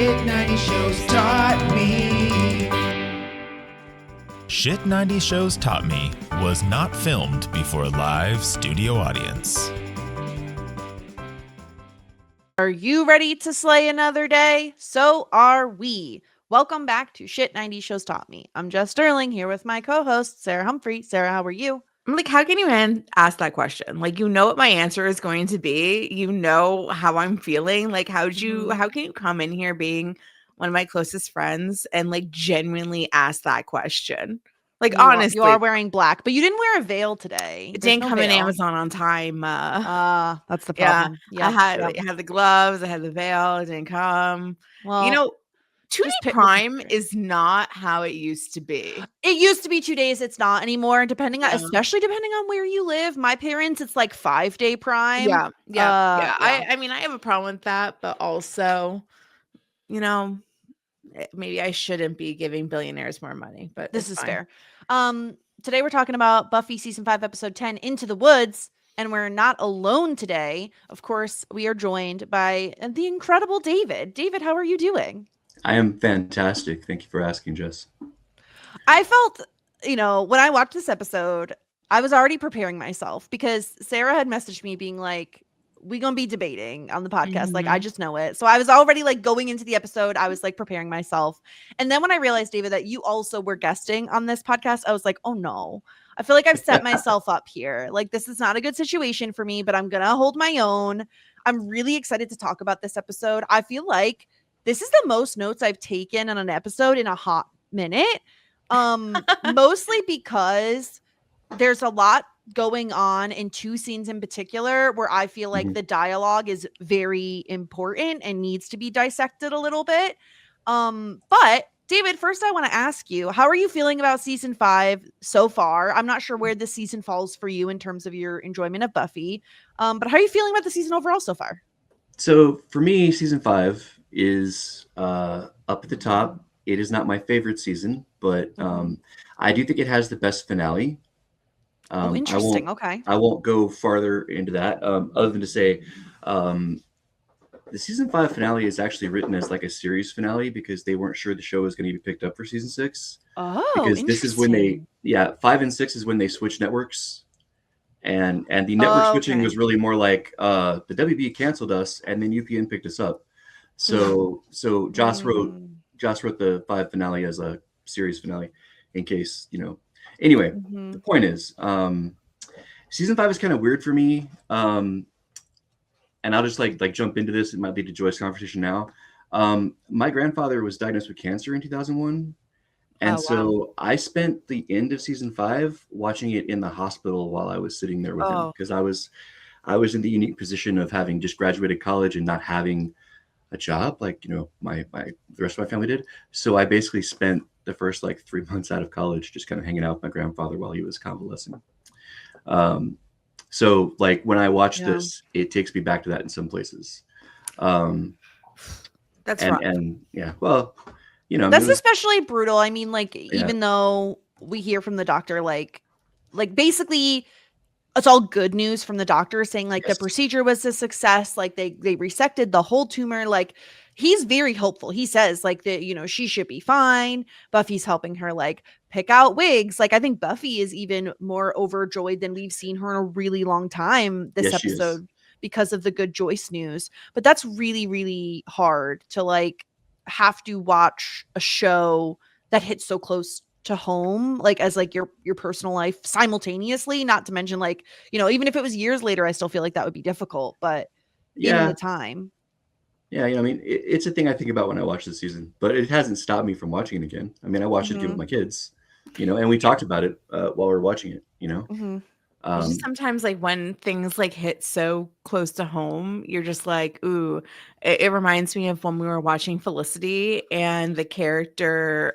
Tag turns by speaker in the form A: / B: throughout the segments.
A: Shit 90 Shows Taught Me.
B: Shit 90 Shows Taught Me was not filmed before a live studio audience.
C: Are you ready to slay another day? So are we. Welcome back to Shit 90 Shows Taught Me. I'm Jess Sterling here with my co-host, Sarah Humphrey. Sarah, how are you?
D: I'm like, how can you ask that question? Like, you know what my answer is going to be. You know how I'm feeling. Like, how can you come in here being one of my closest friends and like genuinely ask that question? Like, honestly,
C: you are wearing black, but you didn't wear a veil today.
D: It didn't come in Amazon on time.
C: That's the problem.
D: Yeah, I had the gloves, I had the veil, it didn't come.
C: Well,
D: you know, 2-day Prime is not how it used to be.
C: It used to be 2 days. It's not anymore. And especially depending on where you live. My parents, it's like 5-day Prime.
D: Yeah. I mean, I have a problem with that, but also, you know, maybe I shouldn't be giving billionaires more money, but
C: this is
D: fine.
C: fair. Today we're talking about Buffy season 5, episode 10, Into the Woods. And we're not alone today. Of course, we are joined by the incredible David. David, how are you doing?
E: I am fantastic. Thank you for asking, Jess.
C: I felt, when I watched this episode, I was already preparing myself because Sarah had messaged me being like, we gonna be debating on the podcast. Like, I just know it. So I was already like going into the episode. I was like preparing myself. And then when I realized, David, that you also were guesting on this podcast, I was like, oh no, I feel like I've set myself up here. Like, this is not a good situation for me, but I'm going to hold my own. I'm really excited to talk about this episode. I feel like this is the most notes I've taken on an episode in a hot minute. Mostly because there's a lot going on in 2 scenes in particular where I feel like the dialogue is very important and needs to be dissected a little bit. But David, first I want to ask you, how are you feeling about season 5 so far? I'm not sure where this season falls for you in terms of your enjoyment of Buffy. But how are you feeling about the season overall so far?
E: So for me, season 5 is up at the top. It is not my favorite season, but I do think it has the best finale.
C: Interesting. Okay.
E: I won't go farther into that other than to say the season 5 finale is actually written as like a series finale because they weren't sure the show was going to be picked up for season 6.
C: Oh,
E: because this is when 5 and 6 is when they switch networks. And the network switching was really more like the WB canceled us and then UPN picked us up. So Joss wrote the 5 finale as a series finale in case, Anyway, the point is, season 5 is kind of weird for me. And I'll just like jump into this. It might lead to Joy's conversation now. My grandfather was diagnosed with cancer in 2001. And so I spent the end of season 5 watching it in the hospital while I was sitting there with him because I was in the unique position of having just graduated college and not having a job like, the rest of my family did. So I basically spent the first 3 months out of college just kind of hanging out with my grandfather while he was convalescing. So when I watch this, it takes me back to that in some places.
D: That's right.
E: And yeah, well,
C: that's especially brutal. I mean, even though we hear from the doctor, basically it's all good news from the doctor saying the procedure was a success. They resected the whole tumor. He's very hopeful. He says that, she should be fine. Buffy's helping her pick out wigs. I think Buffy is even more overjoyed than we've seen her in a really long time this episode because of the good Joyce news. But that's really, really hard to have to watch a show that hits so close to home, as your personal life simultaneously, not to mention even if it was years later, I still feel like that would be difficult, but in the time.
E: Yeah, it's a thing I think about when I watch this season, but it hasn't stopped me from watching it again. I mean, I watched it again with my kids, and we talked about it while we were watching it,
D: Just sometimes when things hit so close to home, you're just ooh, it reminds me of when we were watching Felicity and the character,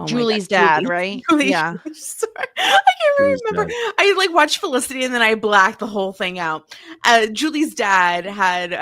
C: Julie's dad, right?
D: Julie. Yeah. Sorry. I can't remember. I watched Felicity and then I blacked the whole thing out. Julie's dad had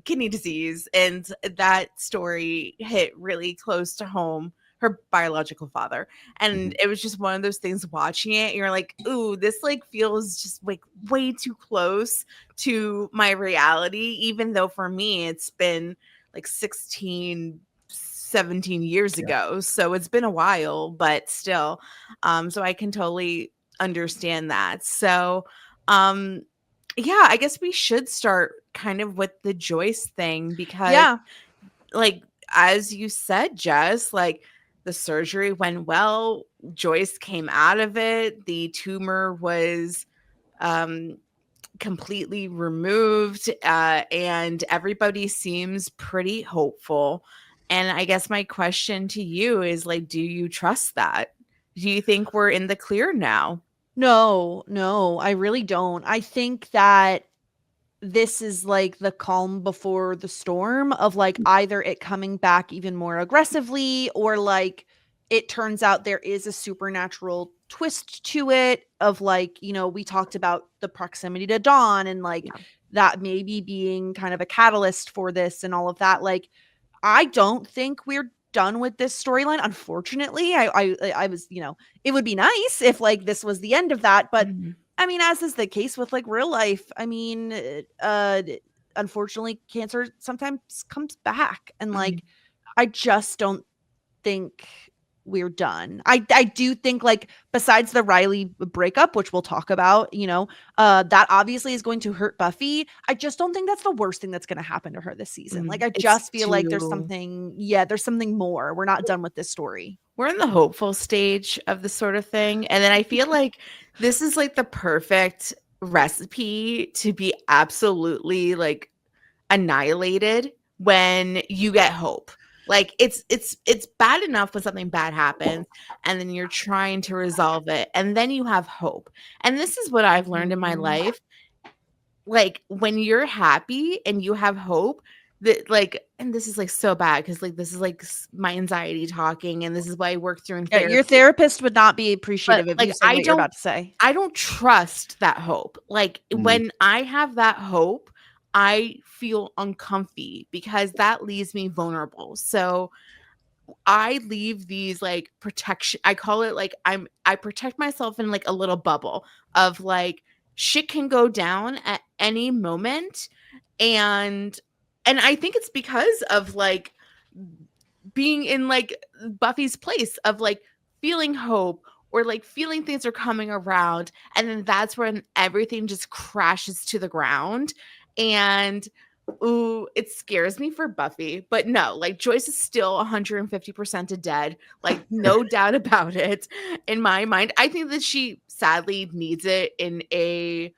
D: kidney disease, and that story hit really close to home. Her biological father, and it was just one of those things. Watching it, you're like, "Ooh, this feels just way too close to my reality." Even though for me, it's been like 16, 17 years ago. So it's been a while, but still. So I can totally understand that. So yeah, I guess we should start kind of with the Joyce thing because like as you said, Jess, like the surgery went well. Joyce came out of it. The tumor was completely removed, and everybody seems pretty hopeful. And I guess my question to you is like, do you trust that? Do you think we're in the clear now?
C: No, I really don't. I think that this is like the calm before the storm of like either it coming back even more aggressively or like it turns out there is a supernatural twist to it of like, you know, we talked about the proximity to Dawn and like that maybe being kind of a catalyst for this and all of that. Like, I don't think we're done with this storyline. Unfortunately, I was, you know, it would be nice if like this was the end of that, but I mean, as is the case with like real life, I mean, unfortunately, cancer sometimes comes back, and like, I just don't think we're done. I do think like besides the Riley breakup, which we'll talk about, you know, that obviously is going to hurt Buffy. I just don't think that's the worst thing that's going to happen to her this season. Like I just feel like there's something more. We're not done with this story.
D: We're in the hopeful stage of this sort of thing. And then I feel like this is like the perfect recipe to be absolutely like annihilated when you get hope. Like it's bad enough when something bad happens and then you're trying to resolve it and then you have hope. And this is what I've learned in my life. Like when you're happy and you have hope, that like, and this is like so bad because like this is like my anxiety talking, and this is why I work through in therapy.
C: Your therapist would not be appreciative of
D: like,
C: you saying what you're about to say.
D: I don't trust that hope. Like when I have that hope, I feel uncomfy because that leaves me vulnerable. So I leave these like protection. I call it like I protect myself in like a little bubble of like shit can go down at any moment, and I think it's because of like being in like Buffy's place of like feeling hope or like feeling things are coming around, and then that's when everything just crashes to the ground. And ooh, it scares me for Buffy. But no, like Joyce is still 150% a dead. Like no doubt about it in my mind. I think that she sadly needs it in a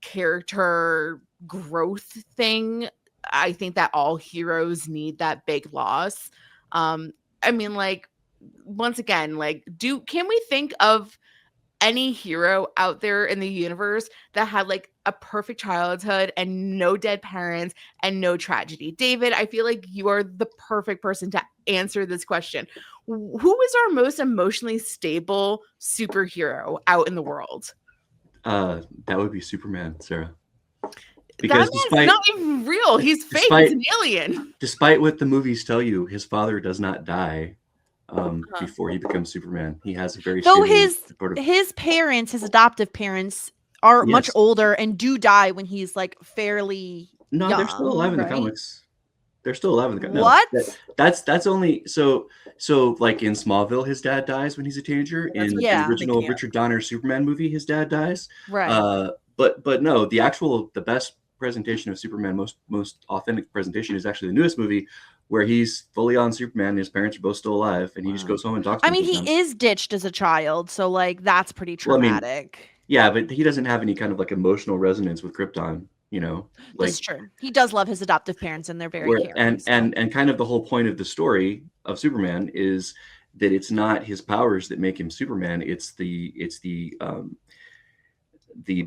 D: character growth thing. I think that all heroes need that big loss. I mean, like, once again, like, can we think of any hero out there in the universe that had like a perfect childhood and no dead parents and no tragedy? David, I feel like you are the perfect person to answer this question. Who is our most emotionally stable superhero out in the world?
E: That would be Superman, Sarah. Because
D: that man's not even real. He's fake. He's an alien.
E: Despite what the movies tell you, his father does not die before he becomes Superman. He has a very
C: his parents, his adoptive parents, are much older and do die when he's like fairly young,
E: they're still alive in the comics. They're still alive in the comics.
C: What?
E: That's only so like in Smallville, his dad dies when he's a teenager. In the original Richard Donner Superman movie, his dad dies.
C: Right.
E: But no, the best presentation of Superman, most authentic presentation is actually the newest movie where he's fully on Superman and his parents are both still alive and he just goes home and talks to them.
C: I mean, he is ditched as a child, so like that's pretty traumatic.
E: Yeah, but he doesn't have any kind of like emotional resonance with Krypton, you know. Like,
C: that's true. He does love his adoptive parents and they're very caring.
E: And kind of the whole point of the story of Superman is that it's not his powers that make him Superman, it's the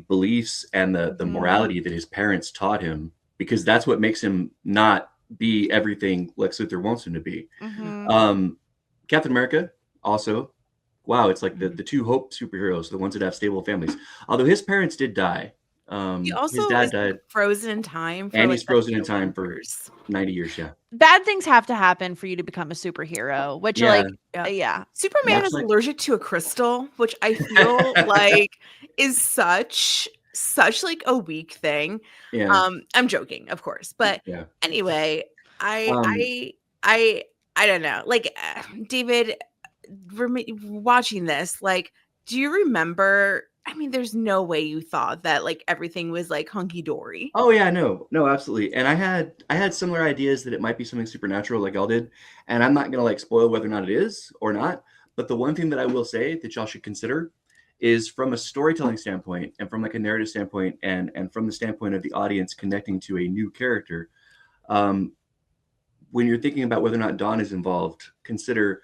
E: beliefs and the morality that his parents taught him, because that's what makes him not be everything Lex Luthor wants him to be. Captain America also, wow, it's like the two hope superheroes, the ones that have stable families. Although his parents did die.
D: He also
E: his dad died,
D: frozen in time,
E: and he's frozen in time for 90 years. Yeah,
C: bad things have to happen for you to become a superhero. Which,
D: Superman is allergic to a crystal, which I feel like is such such like a weak thing.
E: Yeah.
D: I'm joking, of course, but
E: Yeah.
D: anyway, I
E: Um,
D: I I I don't know. Like David, watching this, like, do you remember? I mean, there's no way you thought that like everything was like hunky dory.
E: oh yeah, no, absolutely. And I had similar ideas that it might be something supernatural like y'all did. And I'm not gonna like spoil whether or not it is or not. But the one thing that I will say that y'all should consider is from a storytelling standpoint and from like a narrative standpoint and from the standpoint of the audience connecting to a new character. Um, when you're thinking about whether or not Dawn is involved, consider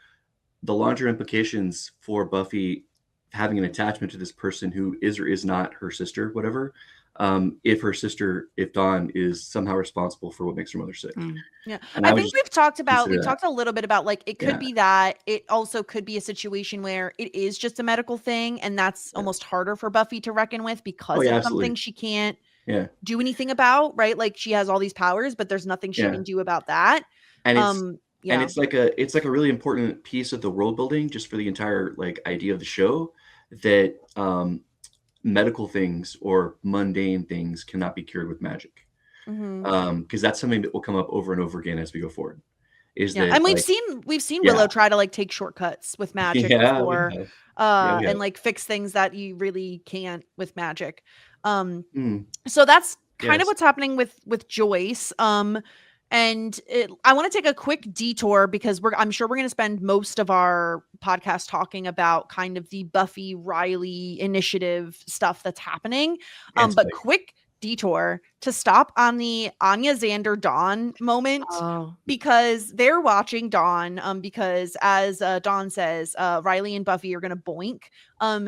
E: the larger implications for Buffy having an attachment to this person who is or is not her sister, whatever. If Dawn is somehow responsible for what makes her mother sick.
C: Yeah.
E: And
C: I
E: would
C: think
E: just
C: we've
E: consider that.
C: talked a little bit about like it could
E: Yeah.
C: be that it also could be a situation where it is just a medical thing and that's almost harder for Buffy to reckon with because
E: Oh yeah,
C: it's
E: absolutely.
C: something she can't
E: Yeah.
C: do anything about, right? Like she has all these powers, but there's nothing she
E: Yeah.
C: can do about that.
E: And it's
C: Yeah.
E: it's like a really important piece of the world building just for the entire like idea of the show that medical things or mundane things cannot be cured with magic.
C: Mhm.
E: Because that's something that will come up over and over again as we go forward. Is
C: Yeah.
E: that
C: And
E: like
C: we've seen
E: yeah.
C: Willow try to like take shortcuts with magic
E: Yeah, we
C: before
E: have. Yeah, we
C: and
E: have.
C: like fix things that you really can't with magic. Um
E: Mm,
C: so that's kind of
E: yes.
C: what's happening with Joyce. I want to take a quick detour because I'm sure we're going to spend most of our podcast talking about kind of the Buffy Riley initiative stuff that's happening.
E: And
C: But
E: Spike.
C: quick detour to stop on the Anya Xander Dawn moment
D: Oh,
C: because they're watching Dawn. Because as Dawn says, Riley and Buffy are going to boink.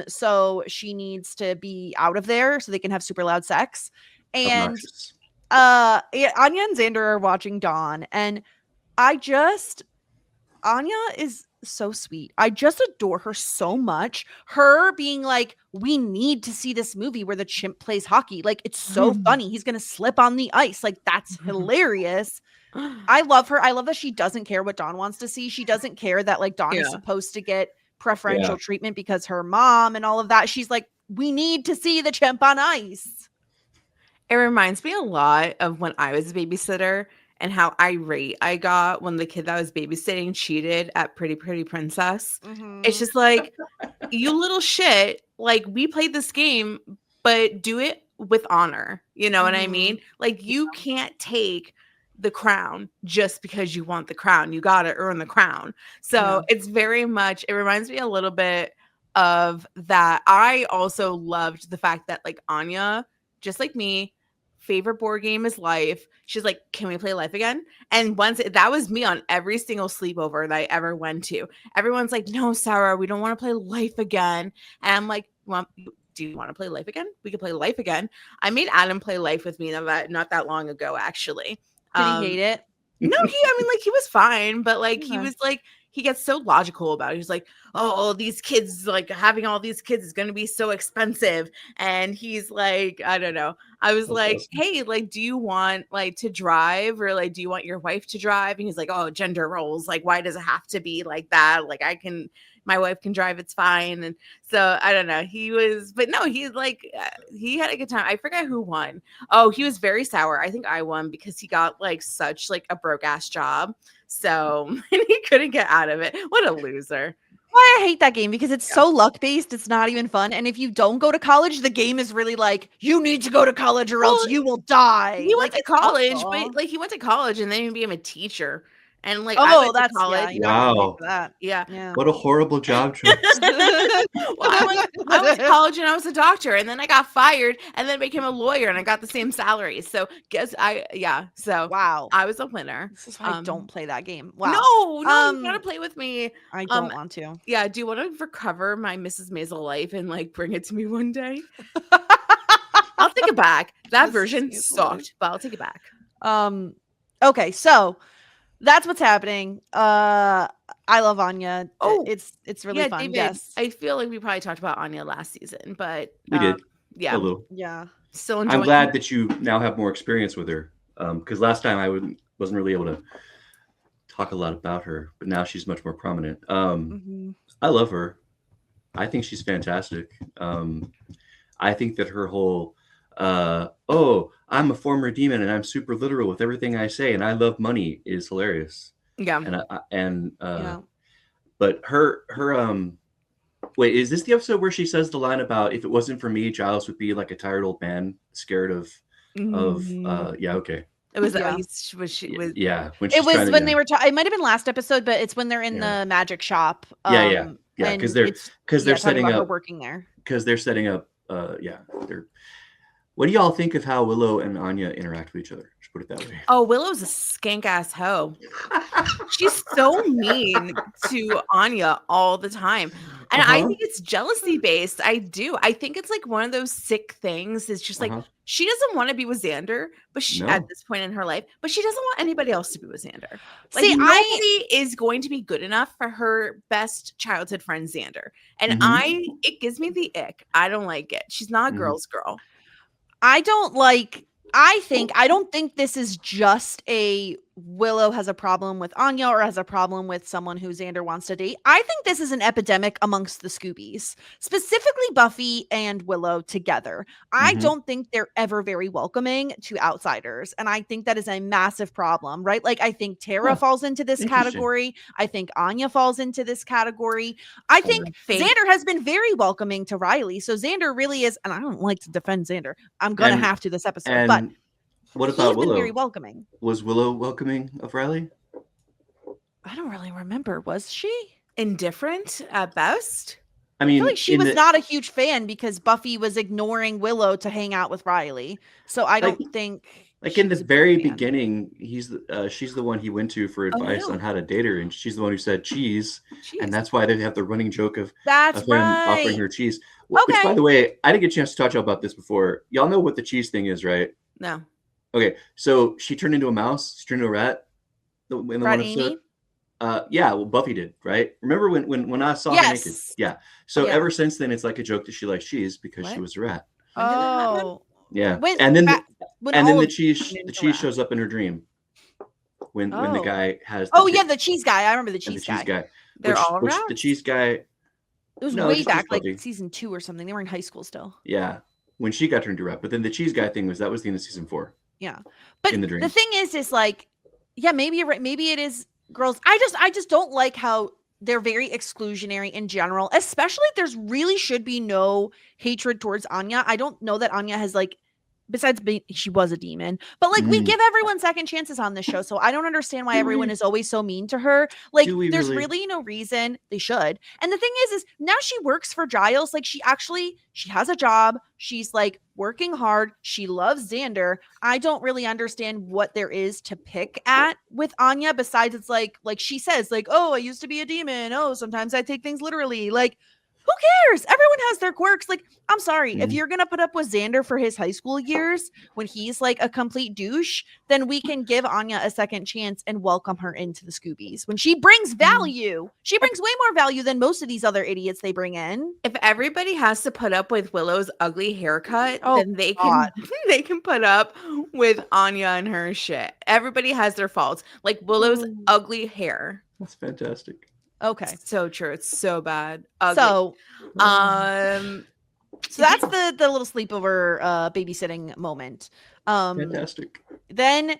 C: So she needs to be out of there so they can have super loud sex. And
E: Obnoxious.
C: Anya and Xander are watching Dawn, and Anya is so sweet. I just adore her so much. Her being like, we need to see this movie where the chimp plays hockey. Like, it's so funny. He's gonna slip on the ice. Like, that's hilarious. I love her. I love that she doesn't care what Dawn wants to see. She doesn't care that like Dawn is
D: Yeah.
C: supposed to get preferential
E: Yeah.
C: treatment because her mom and all of that. She's like, we need to see the chimp on ice.
D: It reminds me a lot of when I was a babysitter and how irate I got when the kid that was babysitting cheated at Pretty Pretty Princess. It's just like, you little shit, like we played this game, but do it with honor. You know what I mean? Like you can't take the crown just because you want the crown. You got to earn the crown. So it's very much, it reminds me a little bit of that. I also loved the fact that like Anya, just like me, favorite board game is Life. She's like, can we play Life again? And once that was me on every single sleepover that I ever went to. Everyone's like, no, Sarah, we don't want to play Life again. And I'm like, well, do you want to play Life again? We could play Life again. I made Adam play Life with me not that long ago, actually.
C: Did he hate it?
D: No, he was fine, but like he was like, he gets so logical about it. He's like, oh, these kids, like having all these kids is going to be so expensive. And he's like, I don't know. I was like,
E: awesome.
D: hey, like, do you want like to drive or like, do you want your wife to drive? And he's like, oh, gender roles. Like, why does it have to be like that? Like my wife can drive. It's fine. And so I don't know. But no, he's like, he had a good time. I forget who won. Oh, he was very sour. I think I won because he got like such like a broke ass job. So and he couldn't get out of it. What a loser.
C: Why I hate that game because it's so luck based. It's not even fun. And if you don't go to college, the game is really like you need to go to college or else you will die.
D: He went
C: Like,
D: to college, but like he went to college and then he became a teacher. And like I went to college.
C: you're not gonna pay
E: Wow.
C: for that.
D: Yeah.
E: What a horrible job choice.
D: Well, I went to college and I was a doctor, and then I got fired, and then became a lawyer, and I got the same salary. So So
C: Wow.
D: I was a winner.
C: This is why I don't play that game. Wow.
D: No, you gotta play with me.
C: I don't want to.
D: Yeah, do you want to recover my Mrs. Maisel life and like bring it to me one day? I'll take it back. That
C: Mrs.
D: version
C: Maisel
D: sucked, but I'll take it back.
C: Okay, so that's what's happening. I love Anya.
D: Oh,
C: it's really fun.
D: David,
C: Yes.
D: I feel like we probably talked about Anya last season, but
E: We did.
D: Yeah,
E: A little.
C: Yeah.
D: still enjoying.
E: I'm glad that you now have more experience with her. Because last time I wasn't really able to talk a lot about her, but now she's much more prominent. I love her. I think she's fantastic. I think that her whole oh, I'm a former demon and I'm super literal with everything I say and I love money is hilarious.
D: Yeah.
E: But her wait, is this the episode where she says the line about if it wasn't for me, Giles would be like a tired old man scared of yeah, okay.
D: It was
C: Yeah.
D: when she was
E: Yeah, when
C: It
E: she's
C: was
E: trying to,
C: when they were. It might have been last episode, but it's when they're in
E: Yeah.
C: the magic shop.
E: Yeah,
C: and
E: because they're
C: talking
E: setting
C: about her
E: up
C: working there.
E: because they're setting up they're what do y'all think of how Willow and Anya interact with each other? Just put it that way.
D: Oh, Willow's a skank ass hoe. She's so mean to Anya all the time. And I think it's jealousy based. I do. I think it's like one of those sick things. It's just like she doesn't want to be with Xander, but at this point in her life, but she doesn't want anybody else to be with Xander. Like nobody is going to be good enough for her best childhood friend Xander. And it gives me the ick. I don't like it. She's not a girl's girl.
C: I don't think this is just a Willow has a problem with Anya or has a problem with someone who Xander wants to date. I think this is an epidemic amongst the Scoobies, specifically Buffy and Willow together. I don't think they're ever very welcoming to outsiders. And I think that is a massive problem, right? Like, I think Tara falls into this category. I think Anya falls into this category. I think Xander has been very welcoming to Riley. So Xander really is, and I don't like to defend Xander. I'm going to have to this episode, but
E: what about Willow?
C: Been very welcoming.
E: Was Willow welcoming of Riley?
C: I don't really remember. Was she
D: indifferent at best?
C: I mean, I feel like she was not a huge fan because Buffy was ignoring Willow to hang out with Riley. So I don't think.
E: Like in the very beginning, she's the one he went to for advice on how to date her, and she's the one who said cheese, and that's why they have the running joke of him offering her cheese. Which, by the way, I didn't get a chance to talk to y'all about this before. Y'all know what the cheese thing is, right?
D: No.
E: Okay, so she turned into a mouse. She turned into a rat. In the one episode. Yeah, well, Buffy did, right? Remember when I saw her naked? Yeah. So ever since then, it's like a joke that she likes cheese because she was a rat.
C: Oh.
E: Yeah. And then the cheese shows up in her dream when the guy has.
C: The cheese guy. I remember the cheese guy.
D: They're all rats?
E: The cheese guy.
C: It was way back, like season 2 or something. They were in high school still.
E: Yeah, when she got turned into a rat. But then the cheese guy thing that was the end of season 4.
C: Yeah, but
E: in the dream.
C: The thing is like, yeah, maybe you're right. Maybe it is girls. I just don't like how they're very exclusionary in general. Especially there's really should be no hatred towards Anya. I don't know that Anya has like. Besides being, she was a demon, but like we give everyone second chances on this show. So I don't understand why everyone is always so mean to her. Like there's really no reason they should. And the thing is now she works for Giles. Like she has a job. She's like working hard. She loves Xander. I don't really understand what there is to pick at with Anya. Besides it's like she says like, oh, I used to be a demon. Oh, sometimes I take things literally. Like, who cares? Everyone has their quirks. Like, I'm sorry. If you're going to put up with Xander for his high school years when he's like a complete douche, then we can give Anya a second chance and welcome her into the Scoobies. When she brings value, she brings way more value than most of these other idiots they bring in.
D: If everybody has to put up with Willow's ugly haircut, then they can put up with Anya and her shit. Everybody has their faults. Like Willow's ugly hair.
E: That's fantastic.
C: Okay.
D: So true. It's so bad. Ugly.
C: So that's the little sleepover babysitting moment.
E: Fantastic.
C: Then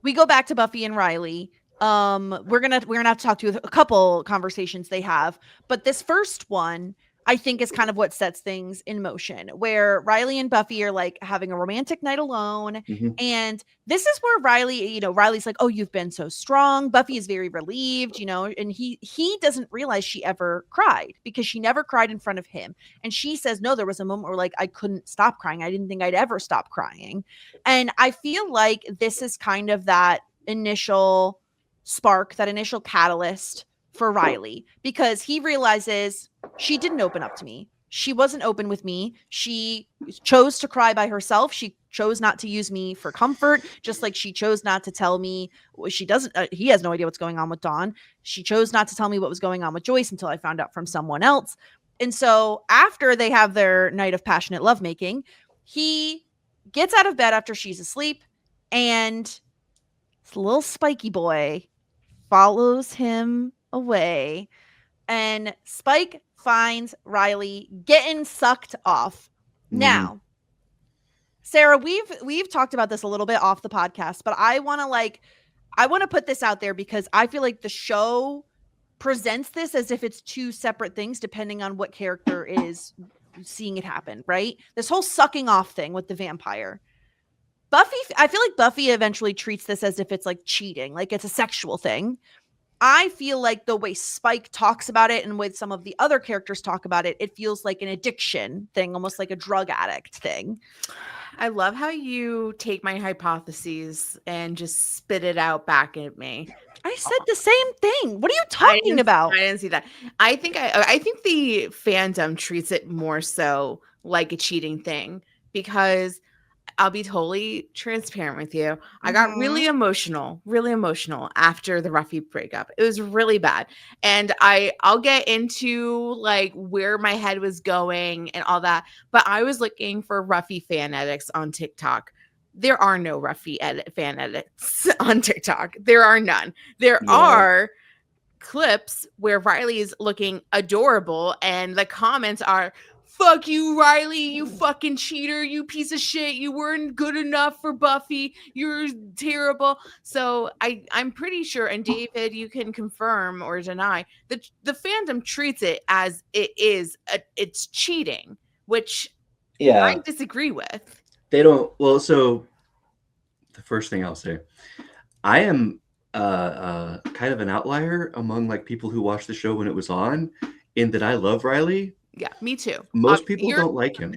C: we go back to Buffy and Riley. We're gonna have to talk to a couple conversations they have, but this first one I think is kind of what sets things in motion, where Riley and Buffy are like having a romantic night alone. And this is where Riley's like, oh, you've been so strong. Buffy is very relieved, and he doesn't realize she ever cried because she never cried in front of him. And she says, no, there was a moment where like, I couldn't stop crying. I didn't think I'd ever stop crying. And I feel like this is kind of that initial spark, that initial catalyst for Riley, because he realizes she didn't open up to me. She wasn't open with me. She chose to cry by herself. She chose not to use me for comfort, just like she chose not to tell me he has no idea what's going on with Dawn. She chose not to tell me what was going on with Joyce until I found out from someone else. And so after they have their night of passionate lovemaking, he gets out of bed after she's asleep, and this little spiky boy follows him away, and Spike finds Riley getting sucked off. Now, Sarah, we've talked about this a little bit off the podcast, but I want to put this out there because I feel like the show presents this as if it's two separate things depending on what character is seeing it happen, right? This whole sucking off thing with the vampire. Buffy, I feel like Buffy eventually treats this as if it's like cheating, like it's a sexual thing. I feel like the way Spike talks about it and with some of the other characters talk about it, it feels like an addiction thing, almost like a drug addict thing.
D: I love how you take my hypotheses and just spit it out back at me.
C: I said the same thing. What are you talking about?
D: I didn't see that. I think the fandom treats it more so like a cheating thing because I'll be totally transparent with you. I got really emotional after the Ruffy breakup. It was really bad. And I'll get into like where my head was going and all that. But I was looking for Ruffy fan edits on TikTok. There are no Ruffy fan edits on TikTok. There are none. There are clips where Riley is looking adorable and the comments are, "Fuck you, Riley, you fucking cheater, you piece of shit, you weren't good enough for Buffy, you're terrible." So I'm pretty sure, and David, you can confirm or deny, that the fandom treats it as it's cheating, which I disagree with.
E: They don't. Well, so the first thing I'll say, I am kind of an outlier among like people who watched the show when it was on, in that I love Riley.
D: Yeah, me too.
E: Most people don't like him.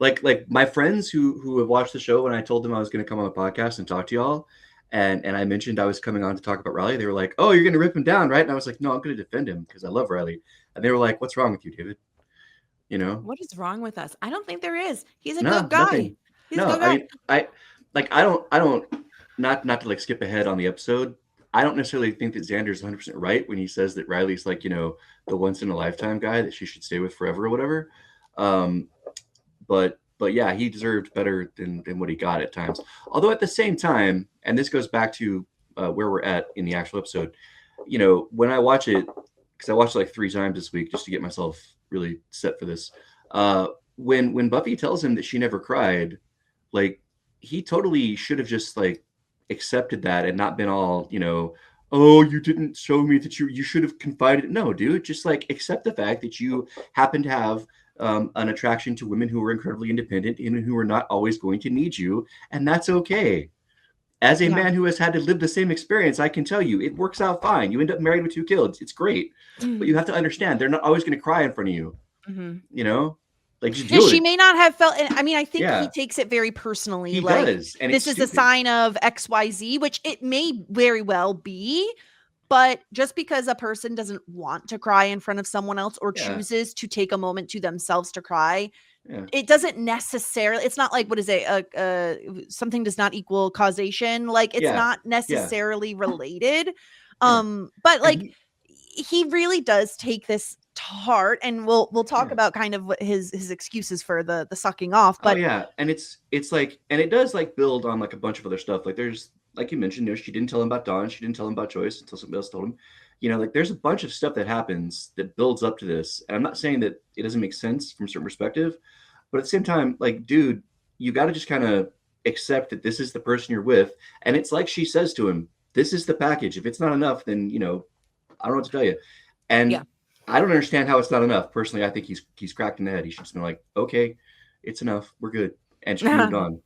E: Like my friends who have watched the show, when I told them I was going to come on the podcast and talk to y'all, and I mentioned I was coming on to talk about Riley, they were like, "Oh, you're going to rip him down, right?" And I was like, "No, I'm going to defend him because I love Riley." And they were like, "What's wrong with you, David?" You know,
D: what is wrong with us? I don't think there is. He's a good guy.
E: Nothing. I don't not to like skip ahead on the episode. I don't necessarily think that Xander's 100% right when he says that Riley's like, the once in a lifetime guy that she should stay with forever or whatever. But yeah, he deserved better than what he got at times. Although at the same time, and this goes back to where we're at in the actual episode, when I watch it, because I watched it like 3 times this week just to get myself really set for this. When Buffy tells him that she never cried, like he totally should have just like accepted that and not been all, "Oh, you didn't show me that you should have confided." No, dude, just like accept the fact that you happen to have an attraction to women who are incredibly independent and who are not always going to need you, and that's okay. As a man who has had to live the same experience, I can tell you it works out fine. You end up married with 2 kids. It's great. But you have to understand they're not always going to cry in front of you. Like just
C: she may not have felt. I mean, I think he takes it very personally.
E: He
C: like
E: does, and
C: this is a sign of XYZ, which it may very well be. But just because a person doesn't want to cry in front of someone else or chooses to take a moment to themselves to cry, it doesn't necessarily. It's not like, what is it? Something does not equal causation. Like it's not necessarily related. But like he really does take this to heart, and we'll talk about kind of what his excuses for the sucking off. But
E: and it's like, and it does like build on like a bunch of other stuff. Like there's, like you mentioned, she didn't tell him about Dawn, she didn't tell him about Joyce until somebody else told him. Like there's a bunch of stuff that happens that builds up to this. And I'm not saying that it doesn't make sense from a certain perspective, but at the same time, like, dude, you got to just kind of accept that this is the person you're with. And it's like she says to him, "This is the package. If it's not enough, then I don't know what to tell you." And I don't understand how it's not enough. Personally, I think he's cracked in the head. He should just been like, "Okay, it's enough. We're good." And she moved on.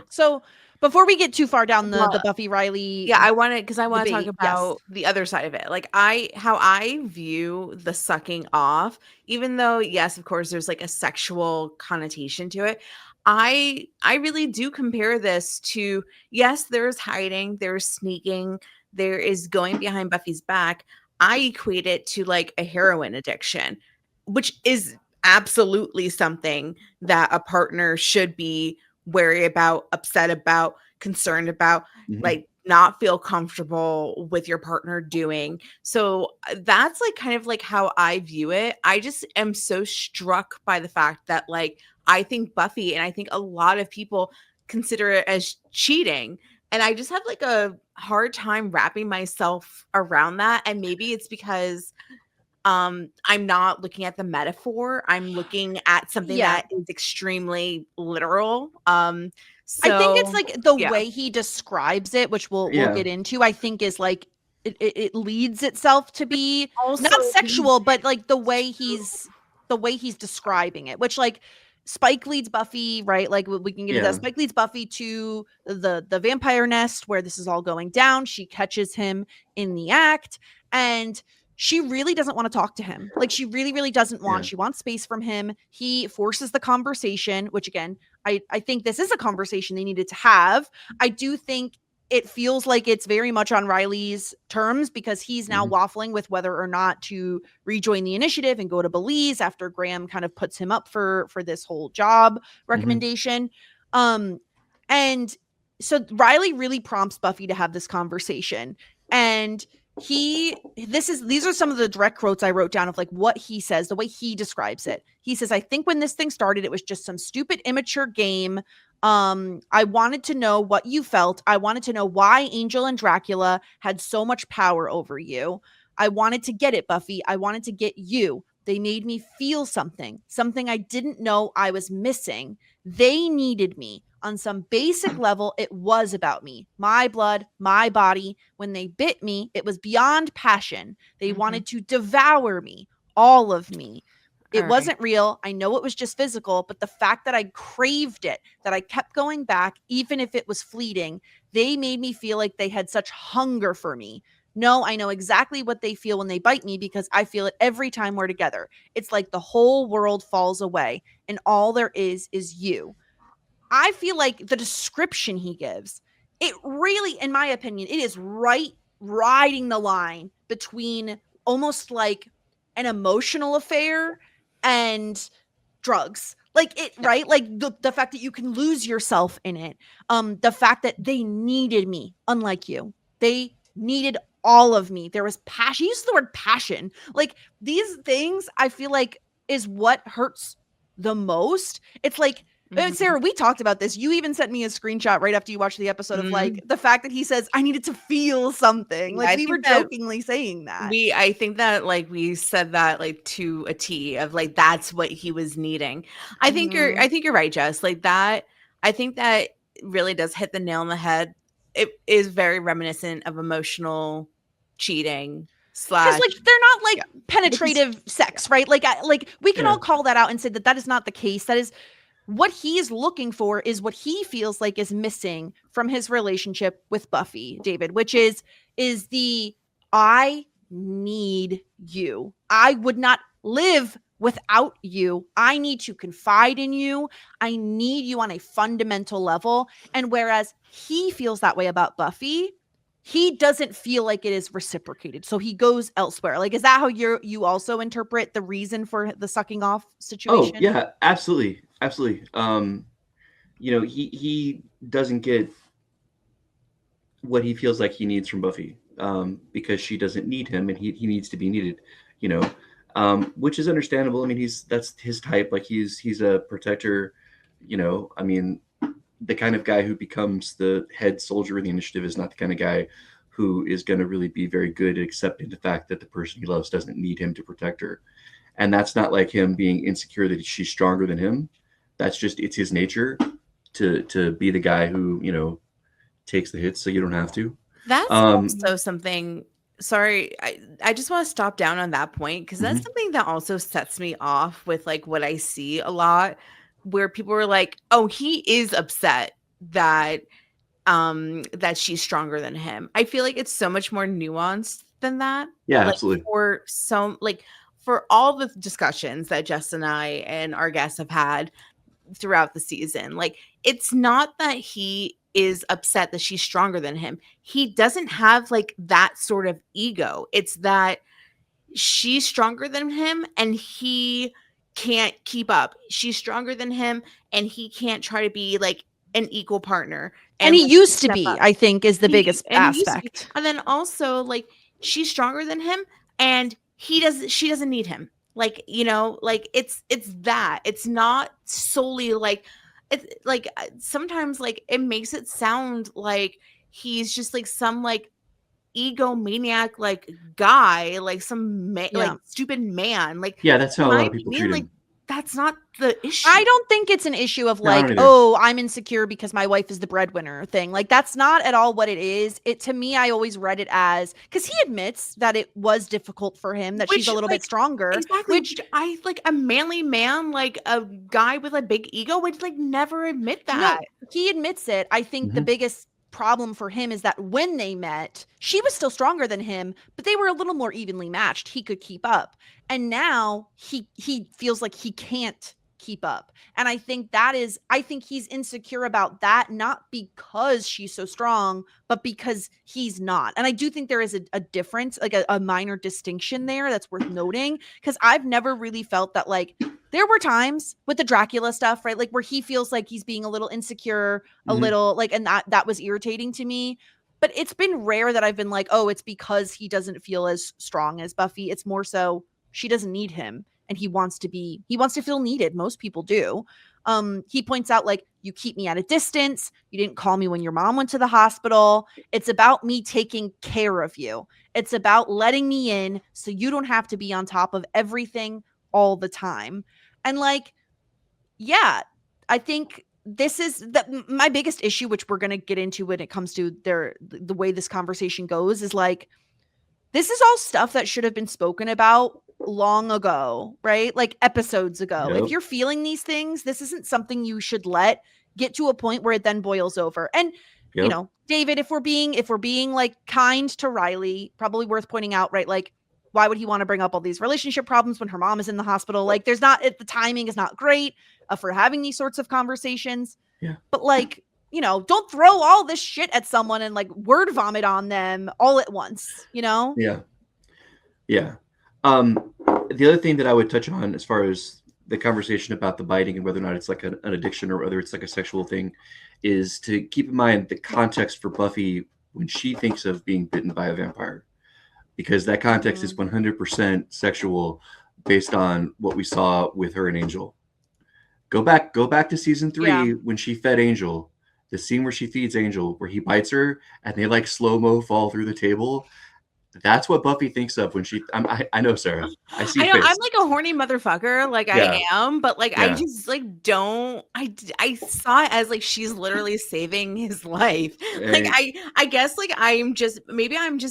C: So before we get too far down the Buffy Riley,
D: I want to talk about the other side of it. Like how I view the sucking off, even though yes, of course, there's like a sexual connotation to it. I really do compare this to, yes, there's hiding, there's sneaking, there is going behind Buffy's back. I equate it to like a heroin addiction, which is absolutely something that a partner should be wary about, upset about, concerned about, like not feel comfortable with your partner doing. So that's like kind of like how I view it. I just am so struck by the fact that like I think Buffy, and I think a lot of people consider it as cheating. And I just have like a hard time wrapping myself around that. And maybe it's because I'm not looking at the metaphor. I'm looking at something that is extremely literal.
C: I think it's
D: So
C: like the
D: yeah.
C: way he describes it, which we'll
E: Yeah.
C: get into, I think is like it leads itself to be
D: Also,
C: not sexual, but like the way he's describing it, which like Spike leads Buffy, right? Like we can get into that.
E: Yeah.
C: Spike leads Buffy to the vampire nest where this is all going down. She catches him in the act, and she really doesn't want to talk to him. Like she really, really doesn't want.
E: Yeah.
C: She wants space from him. He forces the conversation, which again, I think this is a conversation they needed to have. I do think it feels like it's very much on Riley's terms because he's now waffling with whether or not to rejoin the initiative and go to Belize after Graham kind of puts him up for this whole job recommendation. And so Riley really prompts Buffy to have this conversation. And these are some of the direct quotes I wrote down of like what he says, the way he describes it. He says, I think when this thing started, it was just some stupid, immature game. I wanted to know what you felt. I wanted to know why Angel and Dracula had so much power over you. I wanted to get it, Buffy. I wanted to get you. They made me feel something I didn't know I was missing. They needed me. On some basic level, it was about me, my blood, my body. When they bit me, it was beyond passion. They wanted to devour me, all of me. It wasn't real. I know it was just physical, but the fact that I craved it, that I kept going back, even if it was fleeting, they made me feel like they had such hunger for me. No, I know exactly what they feel when they bite me because I feel it every time we're together. It's like the whole world falls away and all there is you. I feel like the description he gives, it really, in my opinion, it is riding the line between almost like an emotional affair and drugs. Like it, right? Like the fact that you can lose yourself in it. The fact that they needed me, unlike you. They needed all of me. There was passion. He used the word passion. Like these things, I feel like is what hurts the most. It's like, Sarah, we talked about this. You even sent me a screenshot right after you watched the episode of like the fact that he says, I needed to feel something. Like we were jokingly saying that.
D: I think that like we said that like to a T of like that's what he was needing. I think you're right, Jess. Like that, I think that really does hit the nail on the head. It is very reminiscent of emotional cheating.
C: Because like they're not like penetrative sex, right? Like we can all call that out and say that is not the case. That is what he's looking for is what he feels like is missing from his relationship with Buffy, David, which is the I need you. I would not live without you. I need to confide in you. I need you on a fundamental level. And whereas he feels that way about Buffy, he doesn't feel like it is reciprocated. So he goes elsewhere. Like, is that how you also interpret the reason for the sucking off situation?
E: Oh, yeah, absolutely. Absolutely. You know, he doesn't get what he feels like he needs from Buffy, because she doesn't need him and he needs to be needed, you know, which is understandable. I mean, that's his type. Like he's a protector, you know. I mean, the kind of guy who becomes the head soldier in the initiative is not the kind of guy who is going to really be very good at accepting the fact that the person he loves doesn't need him to protect her. And that's not like him being insecure that she's stronger than him. That's just, it's his nature to be the guy who, you know, takes the hits so you don't have to.
D: That's also something. Sorry, I just want to stop down on that point because that's something that also sets me off with like what I see a lot where people are like, oh, he is upset that that she's stronger than him. I feel like it's so much more nuanced than that.
E: Yeah,
D: like,
E: absolutely.
D: For all the discussions that Jess and I and our guests have had throughout the season, like it's not that he is upset that she's stronger than him. He doesn't have like that sort of ego. It's that she's stronger than him and he can't keep up. She's stronger than him and he can't try to be like an equal partner.
C: And he used to be, I think, is the biggest aspect.
D: And then also like she's stronger than him and she doesn't need him. Like, you know, like it's that. It's not solely like it's like sometimes like it makes it sound like he's just like some like egomaniac like guy, like some
C: Yeah.
D: like stupid man. Like,
E: Yeah, that's
D: in
E: how a
D: my
E: lot of people
D: opinion,
E: treat
D: like
E: him.
D: that's not the issue.
C: I don't think it's an issue of
E: No, I
C: like,
E: don't either.
C: oh, I'm insecure because my wife is the breadwinner thing. Like, that's not at all what it is. It, to me, I always read it as, because he admits that it was difficult for him, that she's a little bit stronger.
D: Exactly.
C: Which
D: I like a manly man, like a guy with a big ego would like never admit
C: no,
D: that.
C: he admits it. I think the
E: Mhm.
C: biggest problem for him is that when they met, she was still stronger than him, but they were a little more evenly matched. He could keep up. And now he feels like he can't keep up. And I think he's insecure about that, not because she's so strong, but because he's not. And I do think there is a difference, like a minor distinction there that's worth noting, because I've never really felt that, like, there were times with the Dracula stuff, right? Like where he feels like he's being a little insecure, a
E: Mhm.
C: little like, and that was irritating to me. But it's been rare that I've been like, oh, it's because he doesn't feel as strong as Buffy. It's more so she doesn't need him and he wants to feel needed. Most people do. He points out, like, you keep me at a distance. You didn't call me when your mom went to the hospital. It's about me taking care of you. It's about letting me in so you don't have to be on top of everything all the time. And like, yeah, I think this is my biggest issue, which we're going to get into when it comes to the way this conversation goes, is like, this is all stuff that should have been spoken about long ago, right? Like episodes ago.
E: Yep.
C: If you're feeling these things, this isn't something you should let get to a point where it then boils over. And you
E: Yep.
C: know, David, if we're being like kind to Riley, probably worth pointing out, right? Like, why would he want to bring up all these relationship problems when her mom is in the hospital? Like, the timing is not great for having these sorts of conversations.
E: Yeah.
C: But like, you know, don't throw all this shit at someone and like word vomit on them all at once, you know?
E: Yeah. Yeah. The other thing that I would touch on as far as the conversation about the biting and whether or not it's like an addiction or whether it's like a sexual thing is to keep in mind the context for Buffy when she thinks of being bitten by a vampire, because that context is 100% sexual based on what we saw with her and Angel. Go back to season 3
C: Yeah.
E: when she fed Angel. The scene where she feeds Angel, where he bites her and they like slow-mo fall through the table. That's what Buffy thinks of when she. I know, Sarah. I see.
D: I know
E: face.
D: I'm like a horny motherfucker, like
E: Yeah.
D: I am, but like I
E: Yeah.
D: just like don't. I saw it as like she's literally saving his life. Like
E: And-
D: I guess like I'm just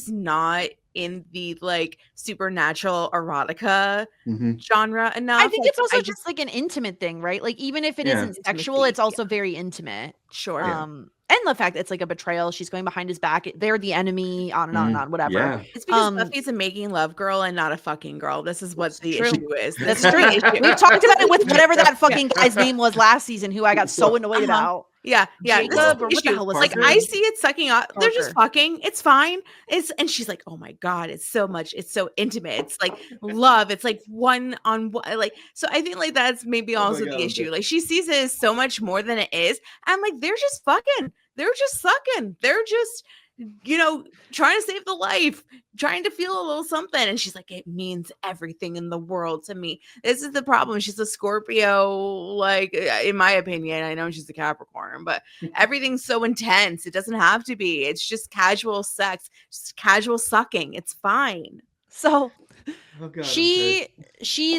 D: not in the like supernatural erotica
E: Mhm.
D: genre enough.
C: I think
D: Like,
C: it's also just like an intimate thing, right? Like, even if it
E: Yeah.
C: not sexual,
D: Intimacy,
C: it's also very intimate.
D: sure.
E: Yeah.
C: And the fact that it's like a betrayal, she's going behind his back, they're the enemy, on and on and on, whatever.
E: Yeah.
D: It's because Buffy's a making love girl and not a fucking girl. This is what the
C: true.
D: issue is.
C: That's
D: This is
C: true.
D: the issue.
C: We've talked about it with whatever that fucking guy's name was last season, who I got so annoyed about.
D: Yeah.
C: Jacob,
D: This is
C: or what the hell was
D: like
C: his
D: I
C: name?
D: see it sucking off. They're just
C: Parker.
D: fucking. It's fine. And she's like, oh my god, it's so much. It's so intimate. It's like love. It's like one on one. Like, so I think like that's maybe
E: Oh my
D: also
E: God,
D: the issue. Like she sees it as so much more than it is. And like they're just fucking. They're just sucking. They're just, you know, trying to save the life, trying to feel a little something. And she's like, it means everything in the world to me. This is the problem. She's a Scorpio, like, in my opinion. I know she's a Capricorn, but everything's so intense. It doesn't have to be. It's just casual sex, just casual sucking. It's fine.
C: So
E: Oh God,
C: she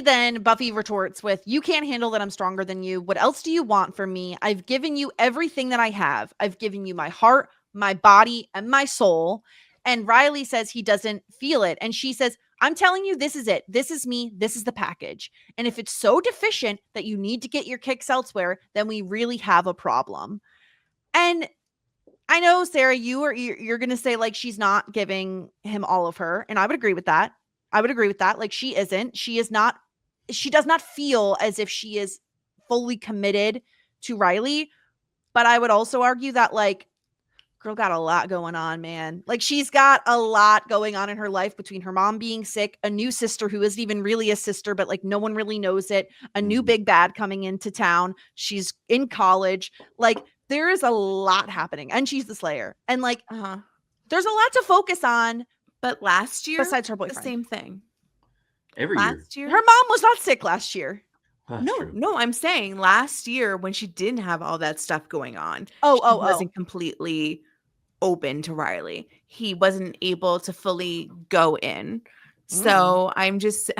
C: then, Buffy retorts with, you can't handle that I'm stronger than you. What else do you want from me? I've given you everything that I have. I've given you my heart, my body, and my soul. And Riley says he doesn't feel it. And she says, I'm telling you, this is it. This is me. This is the package. And if it's so deficient that you need to get your kicks elsewhere, then we really have a problem. And I know, Sarah, you're going to say like she's not giving him all of her. And I would agree with that. Like she isn't. She does not feel as if she is fully committed to Riley. But I would also argue that like, girl got a lot going on, man. Like she's got a lot going on in her life, between her mom being sick, a new sister who isn't even really a sister, but like no one really knows it, a new big bad coming into town. She's in college. Like there is a lot happening, and she's the Slayer. And like, there's a lot to focus on.
D: But last year,
C: besides her boyfriend,
D: the same thing.
E: Every
D: Last year,
C: her mom was not sick last year.
E: That's true.
D: No, I'm saying last year when she didn't have all that stuff going on. She
C: Oh.
D: wasn't completely open to Riley. He wasn't able to fully go in. So I'm just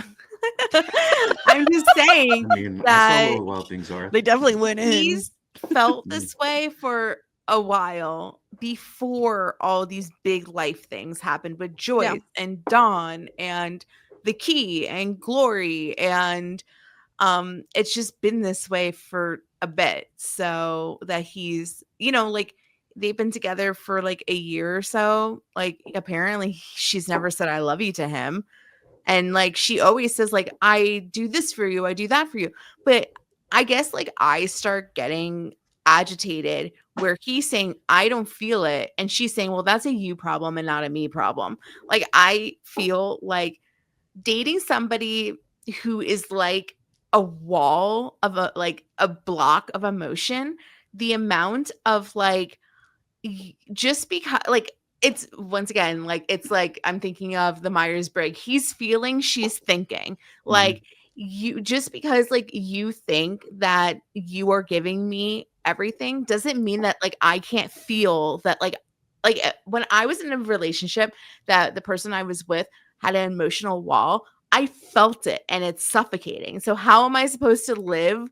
D: I'm just saying
E: I mean, I saw
D: that
E: Little Wild Things Are.
C: They definitely went in.
D: he's felt this way for a while before all these big life things happened with Joyce and Dawn and the Key and Glory, and it's just been this way for a bit. So that he's, like, they've been together for like a year or so. Like, apparently she's never said I love you to him. And like, she always says, like, I do this for you, I do that for you. But I guess like I start getting agitated where he's saying, I don't feel it. And she's saying, well, that's a you problem and not a me problem. Like, I feel like dating somebody who is like a wall of a block of emotion, the amount of like, just because like, it's once again, like, it's like I'm thinking of the Myers-Briggs. He's feeling, she's thinking. Like, you, just because like you think that you are giving me everything doesn't mean that like I can't feel that. Like when I was in a relationship that the person I was with had an emotional wall, I felt it and it's suffocating. So how am I supposed to live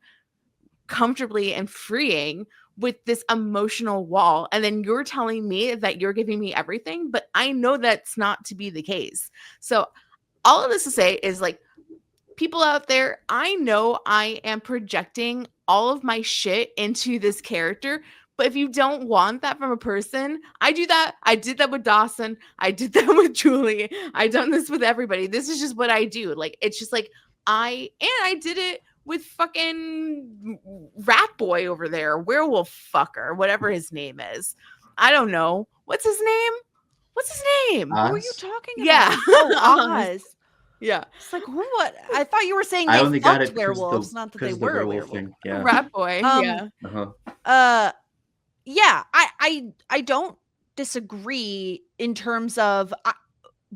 D: comfortably and freeing with this emotional wall? And then you're telling me that you're giving me everything, but I know that's not to be the case. So all of this to say is, like, people out there, I know I am projecting all of my shit into this character, but if you don't want that from a person, I do that. I did that with Dawson. I did that with Julie. I've done this with everybody. This is just what I do. Like, it's just like, I did it with fucking rat boy over there, werewolf fucker, whatever his name is. I don't know. What's his name?
C: Who are you talking about?
D: Yeah.
C: Oh, Oz.
D: Yeah.
C: It's like, what? I thought you were saying
E: I
C: they
E: only got
C: fucked
E: it because of
C: werewolves,
E: the,
C: not that
E: because
C: they
E: of the
C: were a
E: werewolf
C: werewolf.
E: thing. Yeah.
D: Rat boy. Yeah.
C: Yeah, I don't disagree in terms of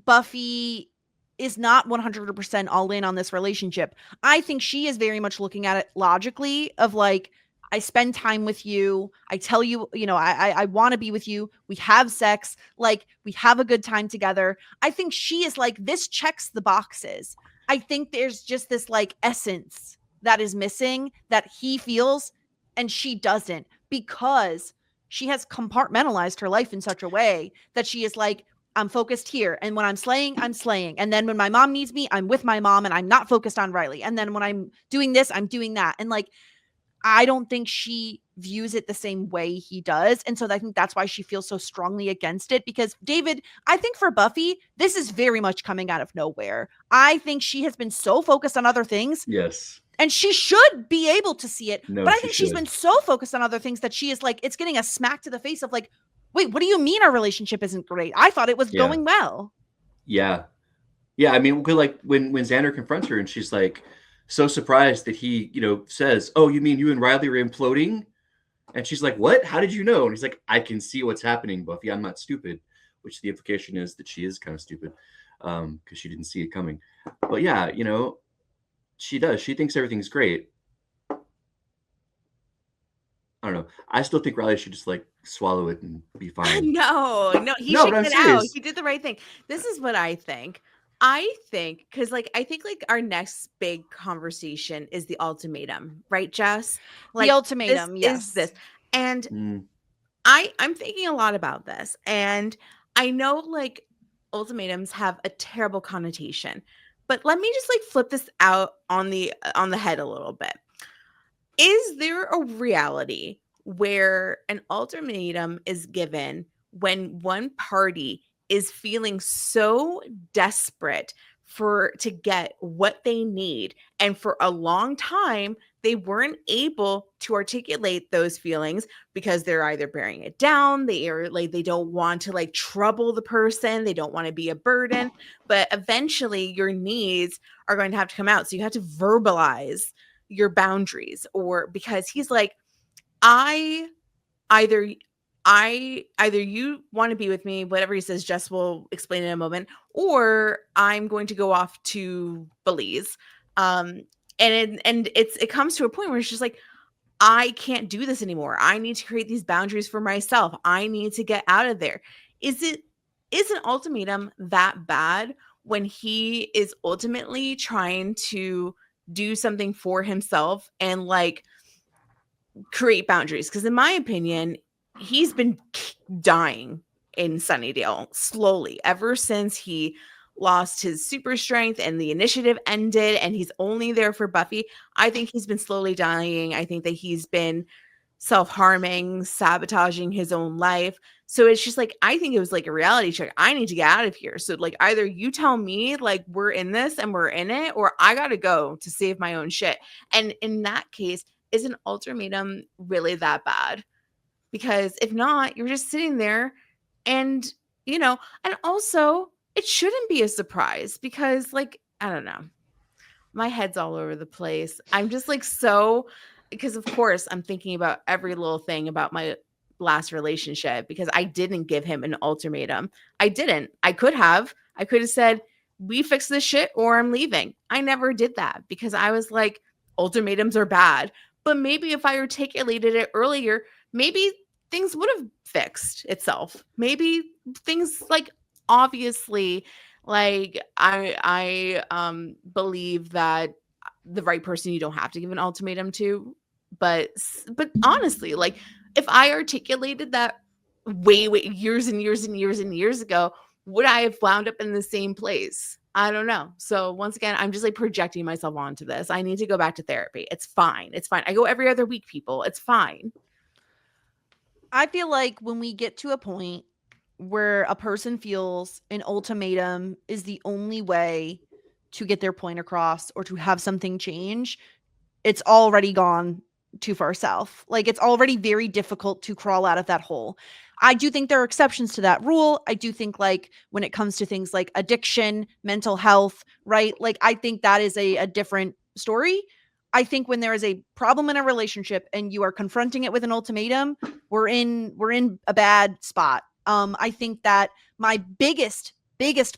C: Buffy is not 100% all in on this relationship. I think she is very much looking at it logically of like, I spend time with you. I tell you, I want to be with you. We have sex. Like, we have a good time together. I think she is like, this checks the boxes. I think there's just this like essence that is missing that he feels and she doesn't, because she has compartmentalized her life in such a way that she is like, I'm focused here. And when I'm slaying, I'm slaying. And then when my mom needs me, I'm with my mom and I'm not focused on Riley. And then when I'm doing this, I'm doing that. And like, I don't think she views it the same way he does. And so I think that's why she feels so strongly against it. Because David, I think for Buffy, this is very much coming out of nowhere. I think she has been so focused on other things.
E: Yes.
C: And she should be able to see it.
E: No,
C: but I
E: she
C: think she's
E: should.
C: been so focused on other things that she is like, it's getting a smack to the face of like, wait, what do you mean our relationship isn't great? I thought it was going well.
E: Yeah. Yeah. I mean, like when Xander confronts her and she's like so surprised that he, says, oh, you mean you and Riley are imploding? And she's like, what? How did you know? And he's like, I can see what's happening, Buffy. I'm not stupid, which the implication is that she is kind of stupid because she didn't see it coming. But yeah, she does. She thinks everything's great. I don't know. I still think Riley should just like swallow it and be fine.
D: No, he should get out. He did the right thing. This is what I think. I think our next big conversation is the ultimatum, right, Jess? Like,
C: the ultimatum, yes.
D: Is this. And I'm thinking a lot about this. And I know like ultimatums have a terrible connotation, but let me just like flip this out on the head a little bit. Is there a reality where an ultimatum is given when one party is feeling so desperate to get what they need, and for a long time they weren't able to articulate those feelings because they're either bearing it down, they don't want to like trouble the person, they don't want to be a burden, but eventually your needs are going to have to come out, so you have to verbalize your boundaries, or because he's like, either you want to be with me, whatever he says, Jess will explain in a moment, or I'm going to go off to Belize. And it comes to a point where it's just like, I can't do this anymore. I need to create these boundaries for myself. I need to get out of there. Is an ultimatum that bad when he is ultimately trying to do something for himself and like create boundaries? Because in my opinion, he's been dying in Sunnydale slowly ever since he lost his super strength and the initiative ended and he's only there for Buffy. I think he's been slowly dying. I think that he's been self-harming, sabotaging his own life. So it's just like, I think it was like a reality check. I need to get out of here. So like either you tell me like we're in this and we're in it, or I gotta go to save my own shit. And in that case, is an ultimatum really that bad? Because if not, you're just sitting there and, and also it shouldn't be a surprise because like, I don't know, my head's all over the place. I'm just like, because of course I'm thinking about every little thing about my last relationship because I didn't give him an ultimatum. I didn't. I could have said, we fix this shit or I'm leaving. I never did that because I was like, ultimatums are bad. But maybe if I articulated it earlier, maybe things would have fixed itself. Maybe things like obviously, like I believe that the right person you don't have to give an ultimatum to, but honestly, like if I articulated that way years and years and years and years ago, would I have wound up in the same place? I don't know. So once again, I'm just like projecting myself onto this. I need to go back to therapy. It's fine. It's fine. I go every other week, people. It's fine.
C: I feel like when we get to a point where a person feels an ultimatum is the only way to get their point across or to have something change, it's already gone too far south. Like it's already very difficult to crawl out of that hole. I do think there are exceptions to that rule. I do think like when it comes to things like addiction, mental health, right? Like I think that is a different story. I think when there is a problem in a relationship and you are confronting it with an ultimatum, we're in a bad spot. I think that my biggest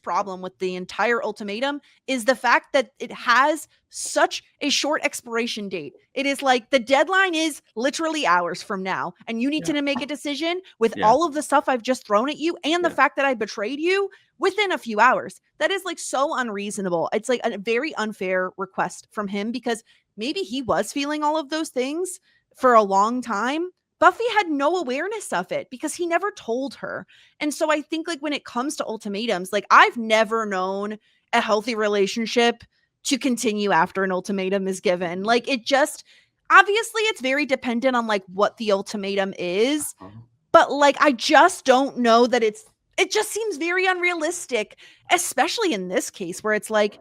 C: problem with the entire ultimatum is the fact that it has such a short expiration date. It is like the deadline is literally hours from now, and you need to make a decision with all of the stuff I've just thrown at you and the fact that I betrayed you within a few hours. That is like so unreasonable. It's like a very unfair request from him because maybe he was feeling all of those things for a long time. Buffy had no awareness of it because he never told her. And so I think like when it comes to ultimatums, like I've never known a healthy relationship to continue after an ultimatum is given. Like it just, obviously it's very dependent on like what the ultimatum is, but like I just don't know that it just seems very unrealistic, especially in this case where it's like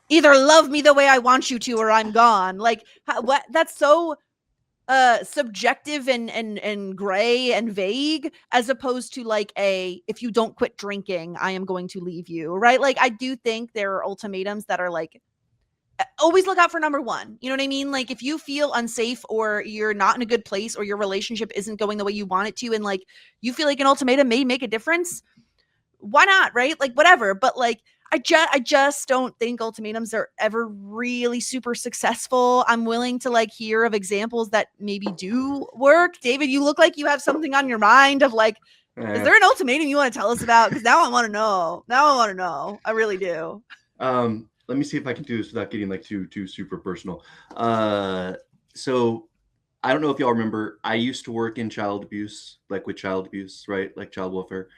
C: either love me the way I want you to or I'm gone. Like what, that's so subjective and gray and vague, as opposed to like if you don't quit drinking, I am going to leave you, right? Like I do think there are ultimatums that are like, always look out for number one. You know what I mean? Like if you feel unsafe or you're not in a good place or your relationship isn't going the way you want it to, and like you feel like an ultimatum may make a difference, why not, right? Like whatever. But like I just don't think ultimatums are ever really super successful. I'm willing to like hear of examples that maybe do work. David, you look like you have something on your mind of like, is there an ultimatum you want to tell us about? Because now I want to know. I really do.
E: Let me see if I can do this without getting like too super personal. So I don't know if y'all remember, I used to work in child abuse, like with child abuse, right? Like child welfare.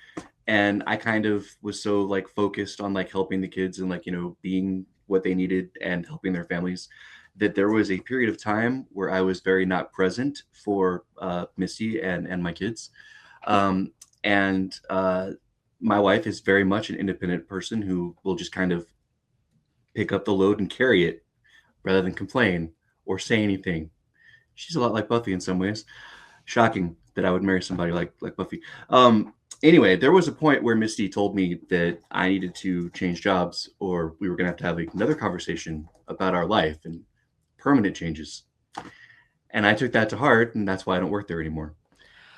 E: And I kind of was so like focused on like helping the kids and like, being what they needed and helping their families, that there was a period of time where I was very not present for Missy and my kids. And my wife is very much an independent person who will just kind of pick up the load and carry it rather than complain or say anything. She's a lot like Buffy in some ways. Shocking that I would marry somebody like Buffy. Anyway, there was a point where Misty told me that I needed to change jobs or we were going to have another conversation about our life and permanent changes. And I took that to heart, and that's why I don't work there anymore.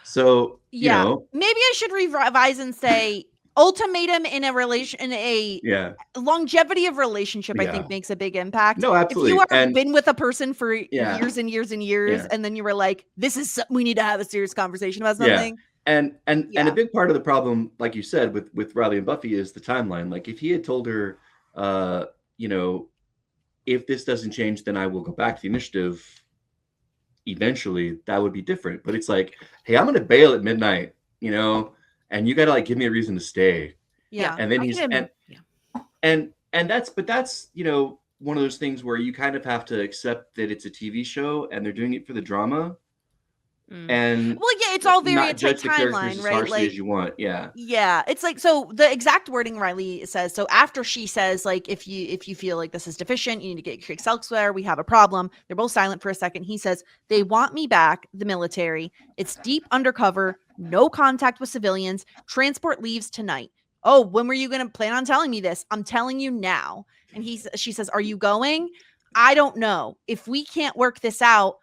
E: So,
C: maybe I should revise and say, ultimatum in a relation, in a
E: Yeah.
C: longevity of relationship, I
E: Yeah.
C: think makes a big impact.
E: No,
C: If you
E: absolutely.
C: are
E: And
C: been with a person for
E: Yeah.
C: years and years and years,
E: Yeah.
C: and then you were like, this is we need to have a serious conversation about
E: Yeah.
C: something.
E: And
C: Yeah.
E: a big part of the problem, like you said, with Riley and Buffy is the timeline. Like if he had told her, you know, if this doesn't change, then I will go back to the initiative eventually, that would be different. But it's like, hey, I'm gonna bail at midnight, you know, and you gotta like give me a reason to stay.
C: Yeah.
E: And then
D: I
E: he's
D: can-
E: and that's you know, one of those things where you kind of have to accept that it's a TV show and they're doing it for the drama. And
C: Well, yeah, it's all very,
E: not
C: it's like
E: judge the characters
C: timeline,
E: as
C: right?
E: harshly
C: Like,
E: as you want. Yeah.
C: yeah, it's like, so the exact wording Riley says, so after she says, like, if you feel like this is deficient, you need to get your kicks elsewhere, we have a problem. They're both silent for a second. He says, they want me back, the military. It's deep undercover, no contact with civilians. Transport leaves tonight. Oh, when were you going to plan on telling me this? I'm telling you now. And she says, are you going? I don't know. If we can't work this out, ...